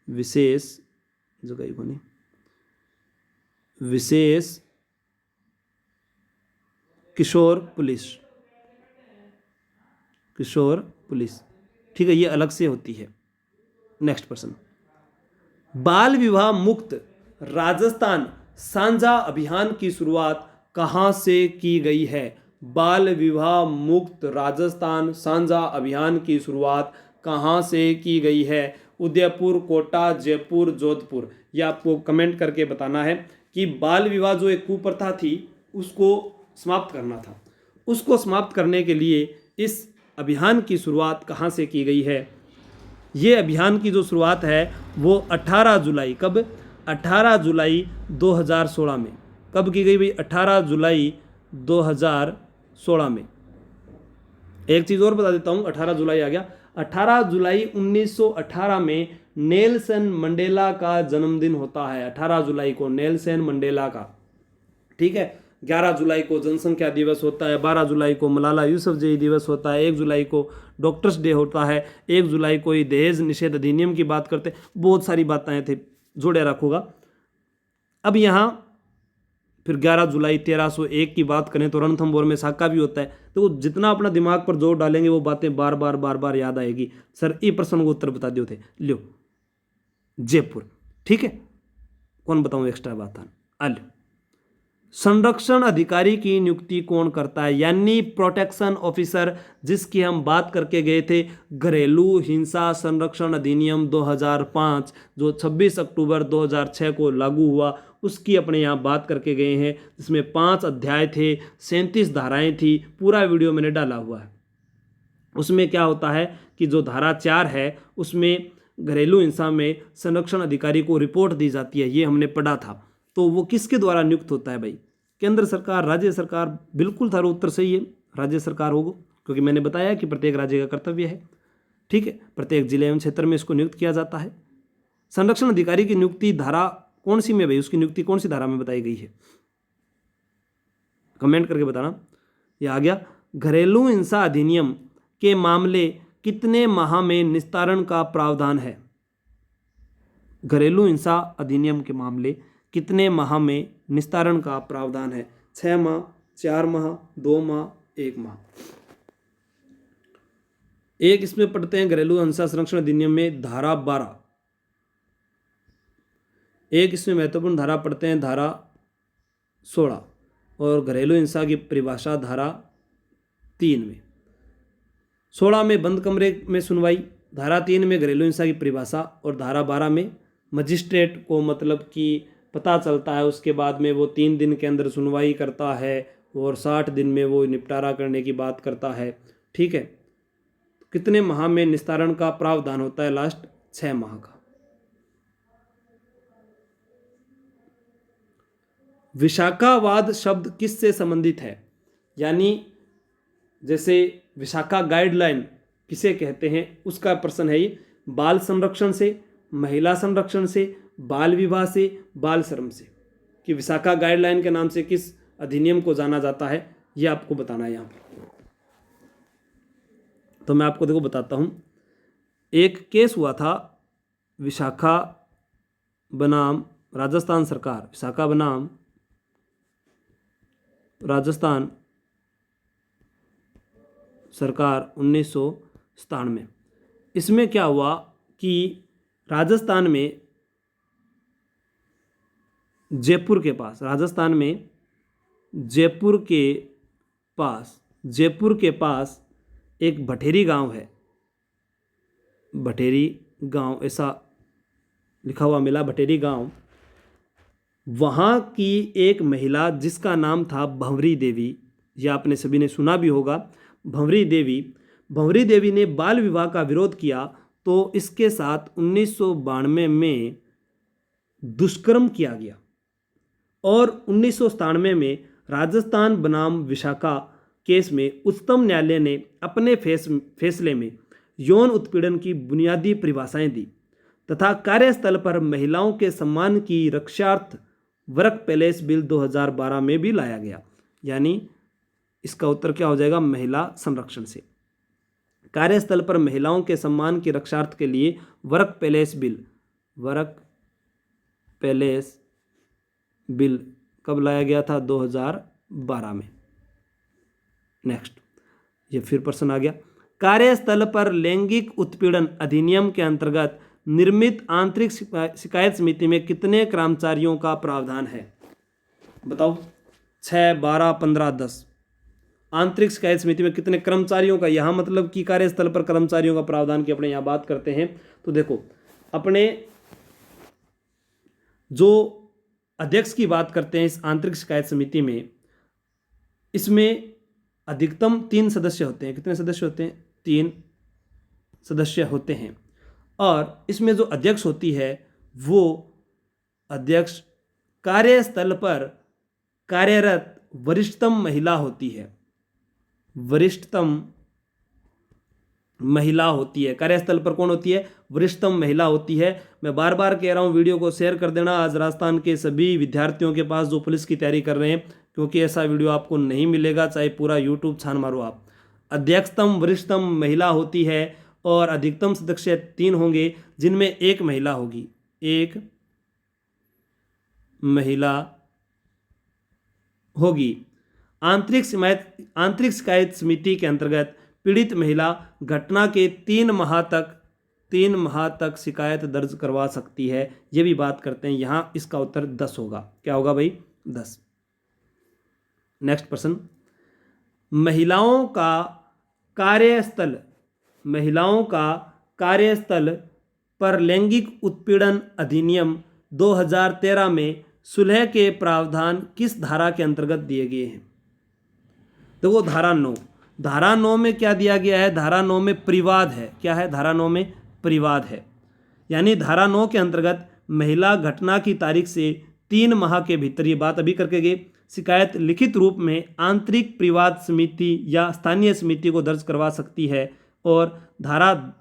विशेष जगह को नहीं, विशेष किशोर पुलिस, किशोर पुलिस, ठीक है, ये अलग से होती है। नेक्स्ट प्रश्न, बाल विवाह मुक्त राजस्थान साझा अभियान की शुरुआत कहाँ से की गई है? बाल विवाह मुक्त राजस्थान साझा अभियान की शुरुआत कहाँ से की गई है? उदयपुर, कोटा, जयपुर, जोधपुर। ये आपको कमेंट करके बताना है कि बाल विवाह जो एक कुप्रथा थी उसको समाप्त करना था, उसको समाप्त करने के लिए इस अभियान की शुरुआत कहाँ से की गई है? ये अभियान की जो शुरुआत है वो 18 जुलाई, कब? 18 जुलाई 2016 में। कब की गई भाई? 18 जुलाई 2016 में। एक चीज़ और बता देता हूँ, 18 जुलाई आ गया, 18 जुलाई 1918 में नेल्सन मंडेला का जन्मदिन होता है। 18 जुलाई को नेल्सन मंडेला का, ठीक है। 11 जुलाई को जनसंख्या दिवस होता है, 12 जुलाई को मलाला यूसुफजई दिवस होता है, 1 जुलाई को डॉक्टर्स डे होता है, 1 जुलाई को ही दहेज निषेध अधिनियम की बात करते, बहुत सारी बातें थे, जोड़े रखूँगा। अब यहाँ फिर 11 जुलाई 1301 की बात करें तो रणथंभौर में साका भी होता है। तो जितना अपना दिमाग पर जोर डालेंगे वो बातें बार बार याद आएगी। सर ये प्रश्न को उत्तर बता दियो थे, लियो जयपुर, ठीक है, कौन बताऊँ एक्स्ट्रा बात है। संरक्षण अधिकारी की नियुक्ति कौन करता है? यानी प्रोटेक्शन ऑफिसर, जिसकी हम बात करके गए थे, घरेलू हिंसा संरक्षण अधिनियम 2005 जो 26 अक्टूबर 2006 को लागू हुआ, उसकी अपने यहाँ बात करके गए हैं, जिसमें 5 अध्याय थे, 37 धाराएं थी, पूरा वीडियो मैंने डाला हुआ है। उसमें क्या होता है कि जो धारा 4 है उसमें घरेलू हिंसा में संरक्षण अधिकारी को रिपोर्ट दी जाती है, ये हमने पढ़ा था। तो वो किसके द्वारा नियुक्त होता है भाई? केंद्र सरकार, राज्य सरकार? बिल्कुल थारा उत्तर सही है, राज्य सरकार होगा, क्योंकि मैंने बताया कि प्रत्येक राज्य का कर्तव्य है, ठीक है, प्रत्येक जिले एवं क्षेत्र में इसको नियुक्त किया जाता है। संरक्षण अधिकारी की नियुक्ति धारा कौन सी में भाई? उसकी नियुक्ति कौन सी धारा में बताई गई है? कमेंट करके बताना। यह आ गया, घरेलू हिंसा अधिनियम के मामले कितने माह में निस्तारण का प्रावधान है? घरेलू हिंसा अधिनियम के मामले कितने माह में निस्तारण का प्रावधान है? 6 माह, 4 माह, 2 माह, 1 माह। एक इसमें पढ़ते हैं घरेलू हिंसा संरक्षण अधिनियम में धारा 12। एक इसमें महत्वपूर्ण धारा पढ़ते हैं धारा 16, और घरेलू हिंसा की परिभाषा धारा 3 में। 16 में बंद कमरे में सुनवाई, धारा 3 में घरेलू हिंसा की परिभाषा, और धारा 12 में मजिस्ट्रेट को मतलब कि पता चलता है, उसके बाद में वो 3 दिन के अंदर सुनवाई करता है और 60 दिन में वो निपटारा करने की बात करता है, ठीक है। कितने माह में निस्तारण का प्रावधान होता है? लास्ट 6 माह का। विशाखावाद शब्द किससे संबंधित है? यानी जैसे विशाखा गाइडलाइन किसे कहते हैं, उसका प्रश्न है ये। बाल संरक्षण से, महिला संरक्षण से, बाल विवाह से, बाल श्रम से, कि विशाखा गाइडलाइन के नाम से किस अधिनियम को जाना जाता है, ये आपको बताना है यहाँ पर। तो मैं आपको देखो बताता हूँ। एक केस हुआ था विशाखा बनाम राजस्थान सरकार, विशाखा बनाम राजस्थान सरकार 1997। इसमें क्या हुआ कि राजस्थान में जयपुर के पास, राजस्थान में जयपुर के पास, जयपुर के पास एक भटेरी गांव है, भटेरी गांव ऐसा लिखा हुआ मिला, भटेरी गांव। वहाँ की एक महिला जिसका नाम था भंवरी देवी, या आपने सभी ने सुना भी होगा भंवरी देवी। भंवरी देवी ने बाल विवाह का विरोध किया तो इसके साथ 1992 में दुष्कर्म किया गया और 1997 में राजस्थान बनाम विशाखा केस में उच्चतम न्यायालय ने अपने फैसले में यौन उत्पीड़न की बुनियादी परिभाषाएं दी तथा कार्यस्थल पर महिलाओं के सम्मान की रक्षार्थ वर्क पैलेस बिल 2012 में भी लाया गया। यानी इसका उत्तर क्या हो जाएगा? महिला संरक्षण से। कार्यस्थल पर महिलाओं के सम्मान की रक्षार्थ के लिए वर्क पैलेस बिल कब लाया गया था? 2012 में। नेक्स्ट, ये फिर प्रश्न आ गया। कार्यस्थल पर लैंगिक उत्पीड़न अधिनियम के अंतर्गत निर्मित आंतरिक शिकायत समिति में कितने कर्मचारियों का प्रावधान है? बताओ। 6, 12, 15, 10। आंतरिक शिकायत समिति में कितने कर्मचारियों का, यहाँ मतलब कि कार्यस्थल पर कर्मचारियों का प्रावधान की अपने यहाँ बात करते हैं तो देखो, अपने जो अध्यक्ष की बात करते हैं इस आंतरिक शिकायत समिति में, इसमें अधिकतम 3 सदस्य होते हैं। कितने सदस्य होते हैं? 3 सदस्य होते हैं। और इसमें जो अध्यक्ष होती है वो अध्यक्ष कार्यस्थल पर कार्यरत वरिष्ठतम महिला होती है। वरिष्ठतम महिला होती है। कार्यस्थल पर कौन होती है? वरिष्ठतम महिला होती है। मैं बार बार कह रहा हूँ, वीडियो को शेयर कर देना आज राजस्थान के सभी विद्यार्थियों के पास जो पुलिस की तैयारी कर रहे हैं, क्योंकि ऐसा वीडियो आपको नहीं मिलेगा, चाहे पूरा यूट्यूब छान मारो आप। अध्यक्षतम वरिष्ठतम महिला होती है और अधिकतम सदस्य 3 होंगे, जिनमें एक महिला होगी। एक महिला होगी। आंतरिक शिकायत समिति के अंतर्गत पीड़ित महिला घटना के 3 माह तक शिकायत दर्ज करवा सकती है। ये भी बात करते हैं। यहाँ इसका उत्तर 10 होगा। क्या होगा भाई? 10। नेक्स्ट प्रश्न, महिलाओं का कार्यस्थल पर लैंगिक उत्पीड़न अधिनियम 2013 में सुलह के प्रावधान किस धारा के अंतर्गत दिए गए हैं? देखो, धारा 9 में क्या दिया गया है? धारा 9 में परिवाद है। क्या है? धारा 9 में परिवाद है। यानी धारा 9 के अंतर्गत महिला घटना की तारीख से 3 माह के भीतर, ये बात अभी करके गए, शिकायत लिखित रूप में आंतरिक परिवाद समिति या स्थानीय समिति को दर्ज करवा सकती है। और धारा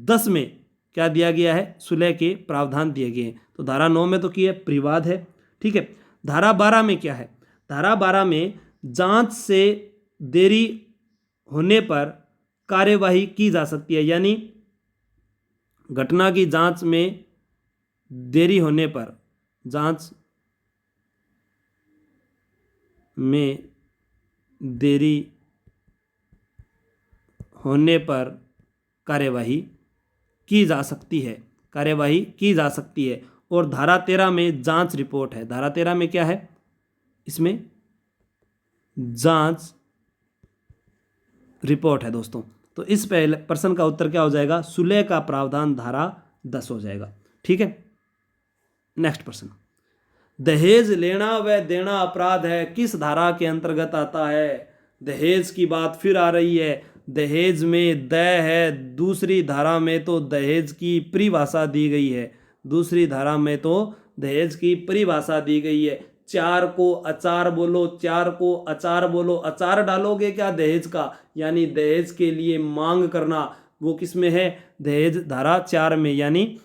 10 में क्या दिया गया है? सुलह के प्रावधान दिए गए हैं। तो धारा 9 में तो क्या है? परिवाद है। ठीक है। धारा 12 में क्या है? धारा 12 में जांच से देरी होने पर कार्यवाही की जा सकती है। यानी घटना की जांच में देरी होने पर, कार्यवाही की जा सकती है। और धारा 13 में जांच रिपोर्ट है। धारा 13 में क्या है? इसमें जांच रिपोर्ट है दोस्तों। तो इस पहले प्रश्न का उत्तर क्या हो जाएगा? सुलह का प्रावधान धारा 10 हो जाएगा। ठीक है। नेक्स्ट प्रश्न, दहेज लेना व देना अपराध है किस धारा के अंतर्गत आता है? दहेज की बात फिर आ रही है। दहेज में द है, दूसरी धारा में तो दहेज की परिभाषा दी गई है। दूसरी धारा में तो दहेज की परिभाषा दी गई है। 4 को अचार बोलो, 4 को अचार बोलो। अचार डालोगे क्या दहेज का? यानी दहेज के लिए मांग करना, वो किस में है? दहेज धारा 4 में, यानी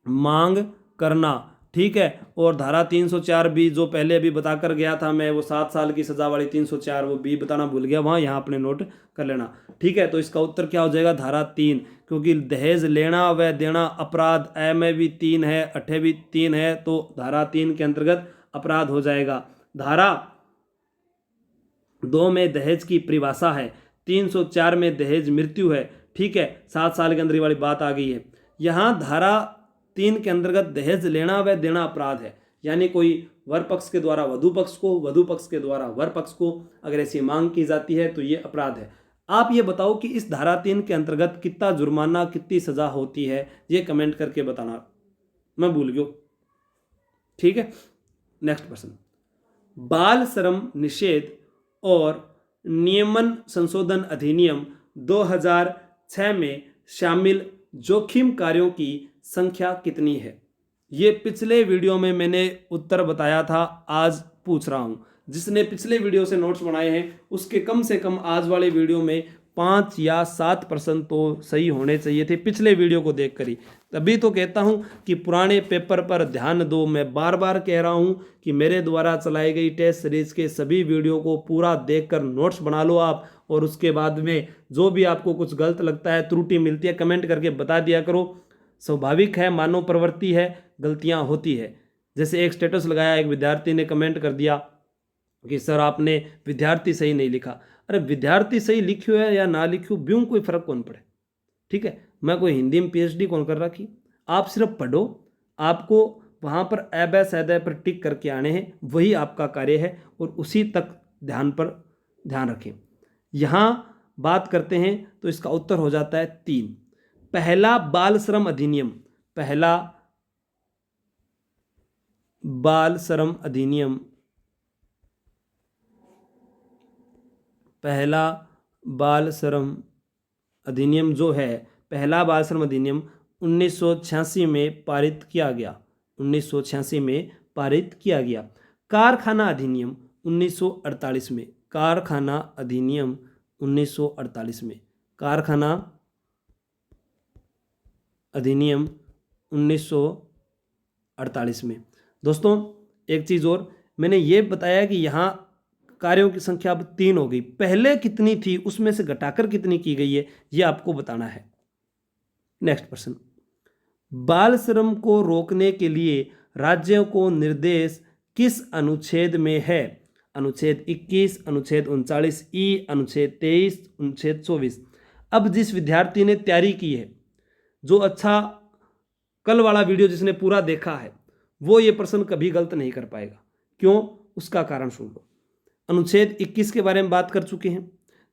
मांग करना। ठीक है। और धारा 304 भी जो पहले अभी बताकर गया था मैं, वो 7 साल की सजा वाली 304, वो भी बताना भूल गया वहाँ, यहाँ अपने नोट कर लेना। ठीक है। तो इसका उत्तर क्या हो जाएगा? धारा 3, क्योंकि दहेज लेना व देना अपराध ए में भी 3 है, अठे भी 3 है, तो धारा 3 के अंतर्गत अपराध हो जाएगा। धारा 2 में दहेज की परिभाषा है। 304 में दहेज मृत्यु है। ठीक है। 7 साल के अंदर वाली बात आ गई है। यहाँ धारा 3 के अंतर्गत दहेज लेना व देना अपराध है। यानी कोई वर पक्ष के द्वारा वधू पक्ष को, वधू पक्ष के द्वारा वर पक्ष को अगर ऐसी मांग की जाती है तो ये अपराध है। आप ये बताओ कि इस धारा 3 के अंतर्गत कितना जुर्माना, कितनी सजा होती है, ये कमेंट करके बताना। मैं भूल गया। ठीक है, नेक्स्ट प्रश्न। बाल श्रम निषेध और नियमन संशोधन अधिनियम 2006 में शामिल जोखिम कार्यों की संख्या कितनी है? ये पिछले वीडियो में मैंने उत्तर बताया था, आज पूछ रहा हूं। जिसने पिछले वीडियो से नोट्स बनाए हैं उसके कम से कम आज वाले वीडियो में 5 या 7% तो सही होने चाहिए थे पिछले वीडियो को देखकर ही। तभी तो कहता हूं कि पुराने पेपर पर ध्यान दो। मैं बार बार कह रहा हूं कि मेरे द्वारा चलाई गई टेस्ट सीरीज के सभी वीडियो को पूरा देखकर नोट्स बना लो आप, और उसके बाद में जो भी आपको कुछ गलत लगता है, त्रुटि मिलती है, कमेंट करके बता दिया करो। स्वाभाविक है, मानव प्रवृत्ति है, गलतियां होती है। जैसे एक स्टेटस लगाया, एक विद्यार्थी ने कमेंट कर दिया कि सर आपने विद्यार्थी सही नहीं लिखा। अरे विद्यार्थी सही लिखियो है या ना लिखियो, ब्यूं कोई फर्क कौन पड़े। ठीक है, मैं कोई हिंदी में PhD कौन कर रखी। आप सिर्फ पढ़ो, आपको वहाँ पर अबै सदै पर टिक करके आने हैं, वही आपका कार्य है, और उसी तक ध्यान रखें। यहाँ बात करते हैं तो इसका उत्तर हो जाता है 3। पहला बाल श्रम अधिनियम, पहला बाल श्रम अधिनियम, पहला बाल श्रम अधिनियम जो है, पहला बाल श्रम अधिनियम 1986 में पारित किया गया, 1986 में पारित किया गया। कारखाना अधिनियम 1948 में, कारखाना अधिनियम 1948 में, कारखाना अधिनियम 1948 में। दोस्तों एक चीज़ और, मैंने ये बताया कि यहाँ कार्यों की संख्या अब 3 हो गई, पहले कितनी थी उसमें से घटाकर कितनी की गई है ये आपको बताना है। नेक्स्ट प्रश्न। बाल श्रम को रोकने के लिए राज्यों को निर्देश किस अनुच्छेद में है? अनुच्छेद 21, अनुच्छेद 39E, अनुच्छेद 23, अनुच्छेद 24। अब जिस विद्यार्थी ने तैयारी की है, जो अच्छा कल वाला वीडियो जिसने पूरा देखा है, वो ये प्रश्न कभी गलत नहीं कर पाएगा। क्यों? उसका कारण सुन लो। अनुच्छेद 21 के बारे में बात कर चुके हैं,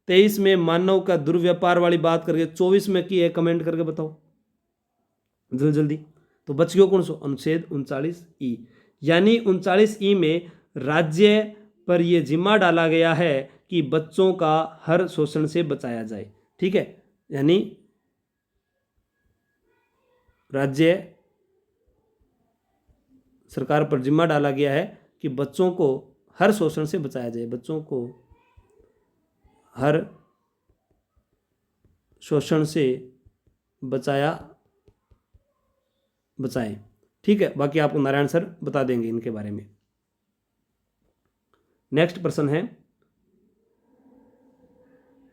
23 में मानव का दुर्व्यापार वाली बात करके, 24 में की है, कमेंट करके बताओ जल्दी जल्दी। तो बच गया कौन सा? अनुच्छेद 39E। यानी 39E में राज्य पर यह जिम्मा डाला गया है कि बच्चों का हर शोषण से बचाया जाए। ठीक है, यानी राज्य सरकार पर जिम्मा डाला गया है कि बच्चों को हर शोषण से बचाया जाए, बच्चों को हर शोषण से बचाएं। ठीक है, बाकी आपको नारायण सर बता देंगे इनके बारे में। नेक्स्ट प्रश्न है,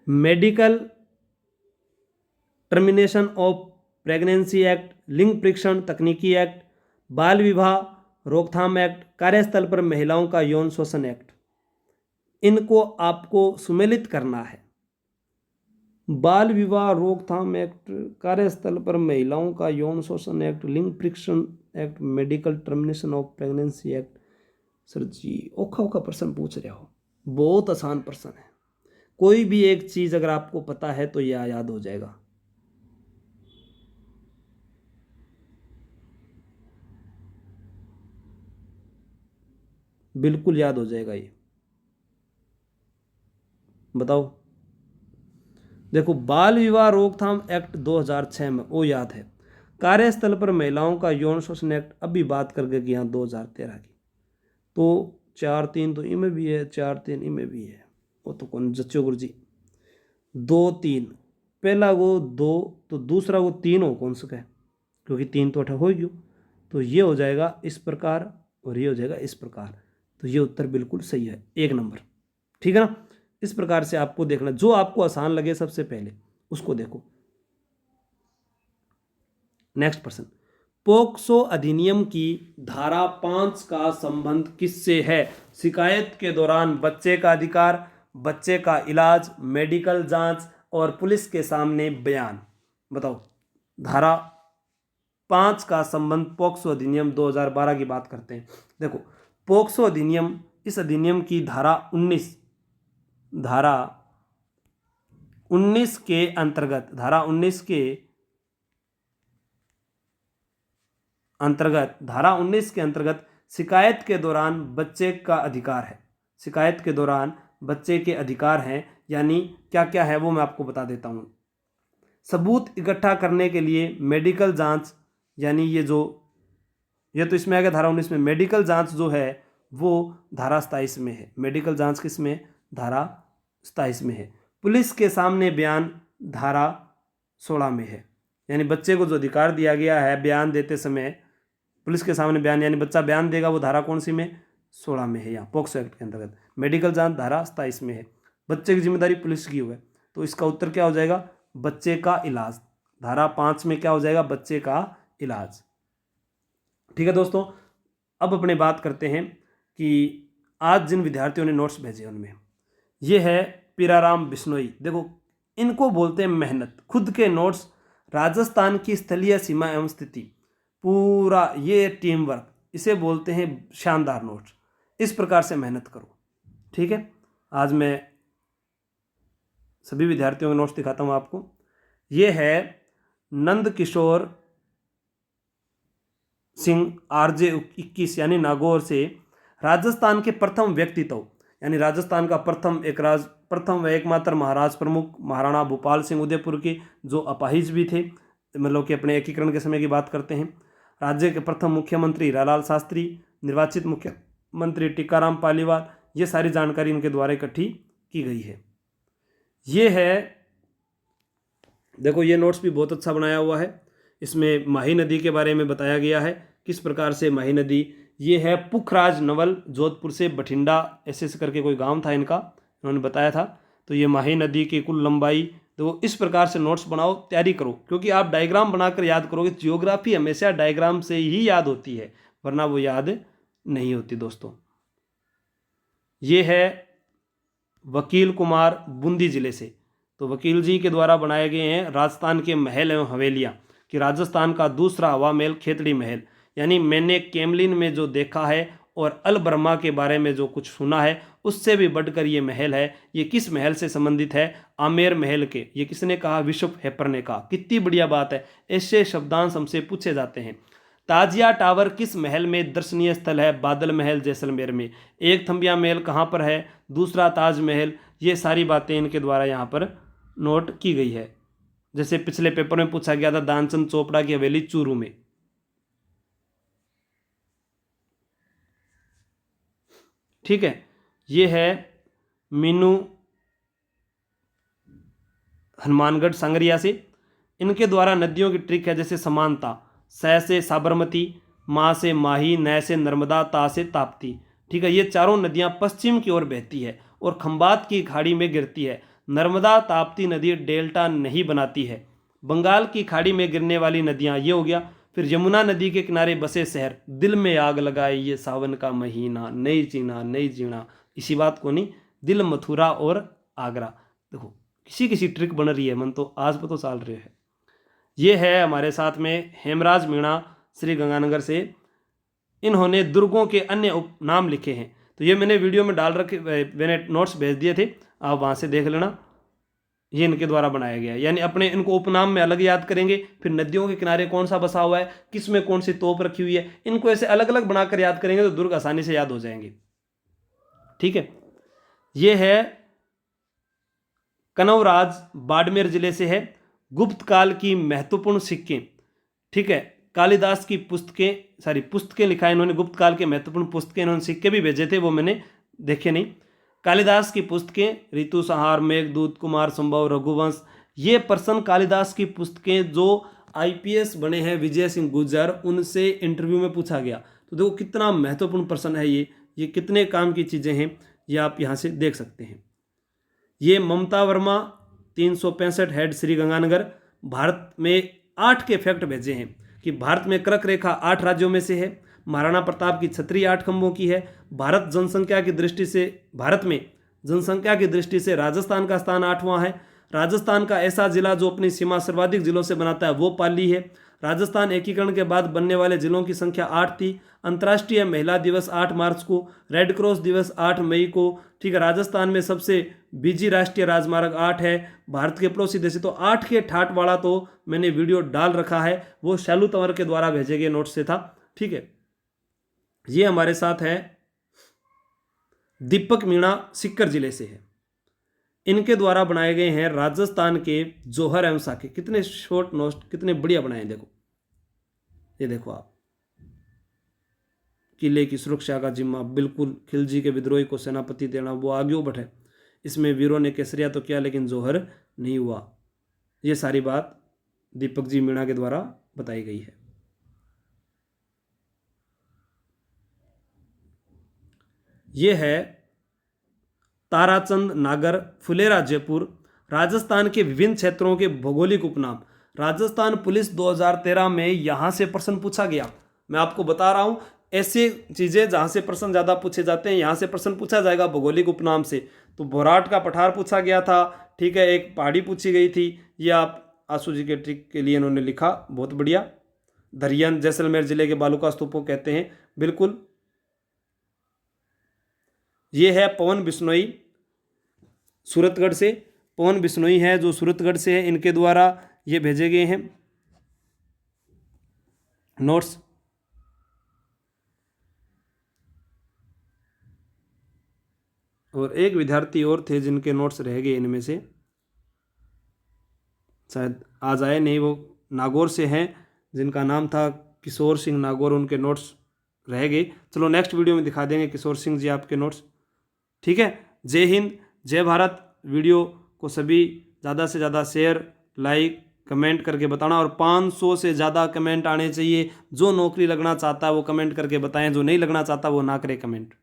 medical termination of pregnancy act, लिंग परीक्षण तकनीकी एक्ट, बाल विवाह रोकथाम एक्ट, कार्यस्थल पर महिलाओं का यौन शोषण एक्ट, इनको आपको सुमेलित करना है। बाल विवाह रोकथाम एक्ट, कार्यस्थल पर महिलाओं का यौन शोषण एक्ट, लिंग परीक्षण act, medical termination of pregnancy act. Sir ji औखा औखा प्रश्न पूछ रहे हो, बहुत आसान प्रश्न है। कोई भी एक चीज अगर आपको पता है तो यह याद हो जाएगा। बिल्कुल याद हो जाएगा ये। बताओ, देखो बाल विवाह रोकथाम एक्ट 2006 में वो याद है, कार्यस्थल पर महिलाओं का यौन शोषण एक्ट अभी बात करके कि यहाँ 2013 की, तो 4-3 तो इनमें भी है, 4-3 इनमें भी है। वो तो कौन जच्चो गुरु जी, 2-3 पहला वो 2 तो दूसरा वो 3 हो कौन सा है, क्योंकि 3 तो 8 हो गयो, तो ये हो जाएगा इस प्रकार और ये हो जाएगा इस प्रकार। तो ये उत्तर बिल्कुल सही है, 1 नंबर। ठीक है ना, इस प्रकार से आपको देखना, जो आपको आसान लगे सबसे पहले उसको देखो। नेक्स्ट प्रश्न, पोक्सो अधिनियम की धारा 5 का संबंध किससे है? शिकायत के दौरान बच्चे का अधिकार, बच्चे का इलाज, मेडिकल जांच और पुलिस के सामने बयान। बताओ, धारा 5 का संबंध पोक्सो अधिनियम 2012 की बात करते हैं। देखो पोक्सो अधिनियम, इस अधिनियम की धारा 19 के अंतर्गत, धारा 19 के अंतर्गत शिकायत के दौरान बच्चे का अधिकार है। शिकायत के दौरान बच्चे के अधिकार हैं, यानी क्या क्या है वो मैं आपको बता देता हूँ। सबूत इकट्ठा करने के लिए मेडिकल जांच, यानी ये तो इसमें आ गया धारा 19 में। मेडिकल जांच जो है वो धारा 27 में है। मेडिकल जांच किस में? धारा 27 में है। पुलिस के सामने बयान धारा 16 में है। यानी बच्चे को जो अधिकार दिया गया है बयान देते समय, पुलिस के सामने बयान, यानी बच्चा बयान देगा, वो धारा कौन सी में? 16 में है, यहाँ पोक्सो एक्ट के अंतर्गत। मेडिकल जांच धारा 27 में है। बच्चे की जिम्मेदारी पुलिस की हुई, तो इसका उत्तर क्या हो जाएगा? बच्चे का इलाज। धारा 5 में क्या हो जाएगा? बच्चे का इलाज। ठीक है दोस्तों, अब अपने बात करते हैं कि आज जिन विद्यार्थियों ने नोट्स भेजे उनमें ये है पीराराम बिश्नोई। देखो इनको बोलते हैं मेहनत, खुद के नोट्स, राजस्थान की स्थलीय सीमा एवं स्थिति, पूरा ये टीम वर्क, इसे बोलते हैं शानदार नोट्स। इस प्रकार से मेहनत करो। ठीक है, आज मैं सभी विद्यार्थियों के नोट्स दिखाता हूं आपको। ये है नंद किशोर सिंह RJ 21 यानी नागौर से, राजस्थान के प्रथम व्यक्तित्व, यानी राजस्थान का प्रथम व एकमात्र महाराज प्रमुख महाराणा भूपाल सिंह उदयपुर के, जो अपाहिज भी थे, मतलब कि अपने एकीकरण के समय की बात करते हैं। राज्य के प्रथम मुख्यमंत्री हीरालाल शास्त्री, निर्वाचित मुख्यमंत्री टीकाराम पालीवाल, ये सारी जानकारी इनके द्वारा इकट्ठी की गई है। ये है, देखो ये नोट्स भी बहुत अच्छा बनाया हुआ है। इसमें माही नदी के बारे में बताया गया है, किस प्रकार से माही नदी, ये है पुखराज नवल, जोधपुर से बठिंडा ऐसे करके कोई गांव था इनका, इन्होंने बताया था। तो ये माही नदी की कुल लंबाई, तो इस प्रकार से नोट्स बनाओ, तैयारी करो, क्योंकि आप डायग्राम बनाकर याद करोगे। जियोग्राफी हमेशा डायग्राम से ही याद होती है, वरना वो याद नहीं होती दोस्तों। ये है वकील कुमार, बूंदी जिले से। तो वकील जी के द्वारा बनाए गए हैं राजस्थान के महल एवं हवेलियाँ, कि राजस्थान का दूसरा हवा महल खेतड़ी महल, यानी मैंने केमलिन में जो देखा है और अल बर्मा के बारे में जो कुछ सुना है उससे भी बढ़कर ये महल है। ये किस महल से संबंधित है? आमेर महल के। ये किसने कहा? विशुप हेपर ने कहा। कितनी बढ़िया बात है, ऐसे शब्दांश हमसे पूछे जाते हैं। ताजिया टावर किस महल में दर्शनीय स्थल है? बादल महल जैसलमेर में। एक थम्बिया महल कहाँ पर है? दूसरा ताजमहल। ये सारी बातें इनके द्वारा यहाँ पर नोट की गई है। जैसे पिछले पेपर में पूछा गया था दानचंद चोपड़ा की हवेली चूरू में। ठीक है, ये है मीनू हनुमानगढ़ सांगरिया से। इनके द्वारा नदियों की ट्रिक है, जैसे समानता, स से साबरमती, माँ से माही, न से नर्मदा, ता से ताप्ती। ठीक है, ये चारों नदियाँ पश्चिम की ओर बहती है और खंबात की खाड़ी में गिरती है। नर्मदा ताप्ती नदी डेल्टा नहीं बनाती है। बंगाल की खाड़ी में गिरने वाली नदियाँ, ये हो गया। फिर यमुना नदी के किनारे बसे शहर, दिल में आग लगाए ये सावन का महीना, नहीं जीना नहीं जीना, इसी बात को नहीं, दिल मथुरा और आगरा। देखो किसी ट्रिक बन रही है, मन तो आज पर तो चाल रहे है। ये है हमारे साथ में हेमराज मीणा, श्री गंगानगर से। इन्होंने दुर्गों के अन्य उपनाम लिखे हैं। तो ये मैंने वीडियो में डाल रखे, मैंने नोट्स भेज दिए थे, आप वहाँ से देख लेना। ये इनके द्वारा बनाया गया है, यानी अपने इनको उपनाम में अलग याद करेंगे, फिर नदियों के किनारे कौन सा बसा हुआ है, किस में कौन सी तोप रखी हुई है, इनको ऐसे अलग अलग बनाकर याद करेंगे तो दुर्ग आसानी से याद हो जाएंगे। ठीक है, ये है कनवराज, बाड़मेर जिले से है। गुप्त काल की महत्वपूर्ण सिक्के। ठीक है, कालिदास की पुस्तकें लिखा है इन्होंने, गुप्त काल के महत्वपूर्ण पुस्तकें, इन्होंने सिक्के भी भेजे थे, वो मैंने देखे नहीं। कालिदास की पुस्तकें, ऋतु संहार, मेघदूत, कुमार संभव, रघुवंश, ये पर्सन कालिदास की पुस्तकें जो IPS बने हैं विजय सिंह गुर्जर, उनसे इंटरव्यू में पूछा गया। तो देखो कितना महत्वपूर्ण पर्सन है ये कितने काम की चीज़ें हैं, ये आप यहाँ से देख सकते हैं। ये ममता वर्मा, 365 हेड, श्री गंगानगर। भारत में 8 के फैक्ट भेजे हैं कि भारत में कर्क रेखा 8 राज्यों में से है। महाराणा प्रताप की छतरी 8 खंभों की है। भारत में जनसंख्या की दृष्टि से राजस्थान का स्थान 8वां है। राजस्थान का ऐसा जिला जो अपनी सीमा सर्वाधिक जिलों से बनाता है वो पाली है। राजस्थान एकीकरण के बाद बनने वाले जिलों की संख्या 8 थी। अंतर्राष्ट्रीय महिला दिवस 8 मार्च को, रेड क्रॉस दिवस 8 मई को। ठीक है, राजस्थान में सबसे बिजी राष्ट्रीय राजमार्ग 8 है। भारत के पड़ोसी देश तो 8 के ठाट वाला तो मैंने वीडियो डाल रखा है, वो शैलू तंवर के द्वारा भेजे गए नोट से था। ठीक है, ये हमारे साथ है दीपक मीणा, सिक्कर जिले से है। इनके द्वारा बनाए गए हैं राजस्थान के जोहर एवं साके। कितने शॉर्ट नोट, कितने बढ़िया बनाए। देखो, ये देखो आप, किले की सुरक्षा का जिम्मा बिल्कुल खिलजी के विद्रोही को सेनापति देना, वो आगे बढ़े। इसमें वीरों ने केसरिया तो किया लेकिन जोहर नहीं हुआ। ये सारी बात दीपक जी मीणा के द्वारा बताई गई है। ये है ताराचंद नागर, फुलेरा, जयपुर। राजस्थान के विभिन्न क्षेत्रों के भौगोलिक उपनाम। राजस्थान पुलिस 2013 में यहां से प्रश्न पूछा गया। मैं आपको बता रहा हूं, ऐसी चीजें जहां से प्रश्न ज्यादा पूछे जाते हैं, यहां से प्रश्न पूछा जाएगा भौगोलिक उपनाम से। तो बोराट का पठार पूछा गया था। ठीक है, एक पहाड़ी पूछी गई थी। ये आप आंसू जी के ट्रिक के लिए इन्होंने लिखा, बहुत बढ़िया। धरियन जैसलमेर जिले के बालूका स्तूपों कहते हैं, बिल्कुल। ये है पवन बिश्नोई, सूरतगढ़ से। पवन बिश्नोई है जो सूरतगढ़ से है, इनके द्वारा ये भेजे गए हैं नोट्स। और एक विद्यार्थी और थे जिनके नोट्स रह गए, इनमें से शायद आज आए नहीं, वो नागौर से हैं, जिनका नाम था किशोर सिंह नागौर। उनके नोट्स रह गए। चलो नेक्स्ट वीडियो में दिखा देंगे किशोर सिंह जी आपके नोट्स। ठीक है, जय हिंद, जय भारत। वीडियो को सभी ज़्यादा से ज़्यादा शेयर, लाइक, कमेंट करके बताना। और 500 से ज़्यादा कमेंट आने चाहिए। जो नौकरी लगना चाहता है वो कमेंट करके बताएं, जो नहीं लगना चाहता वो ना करे कमेंट।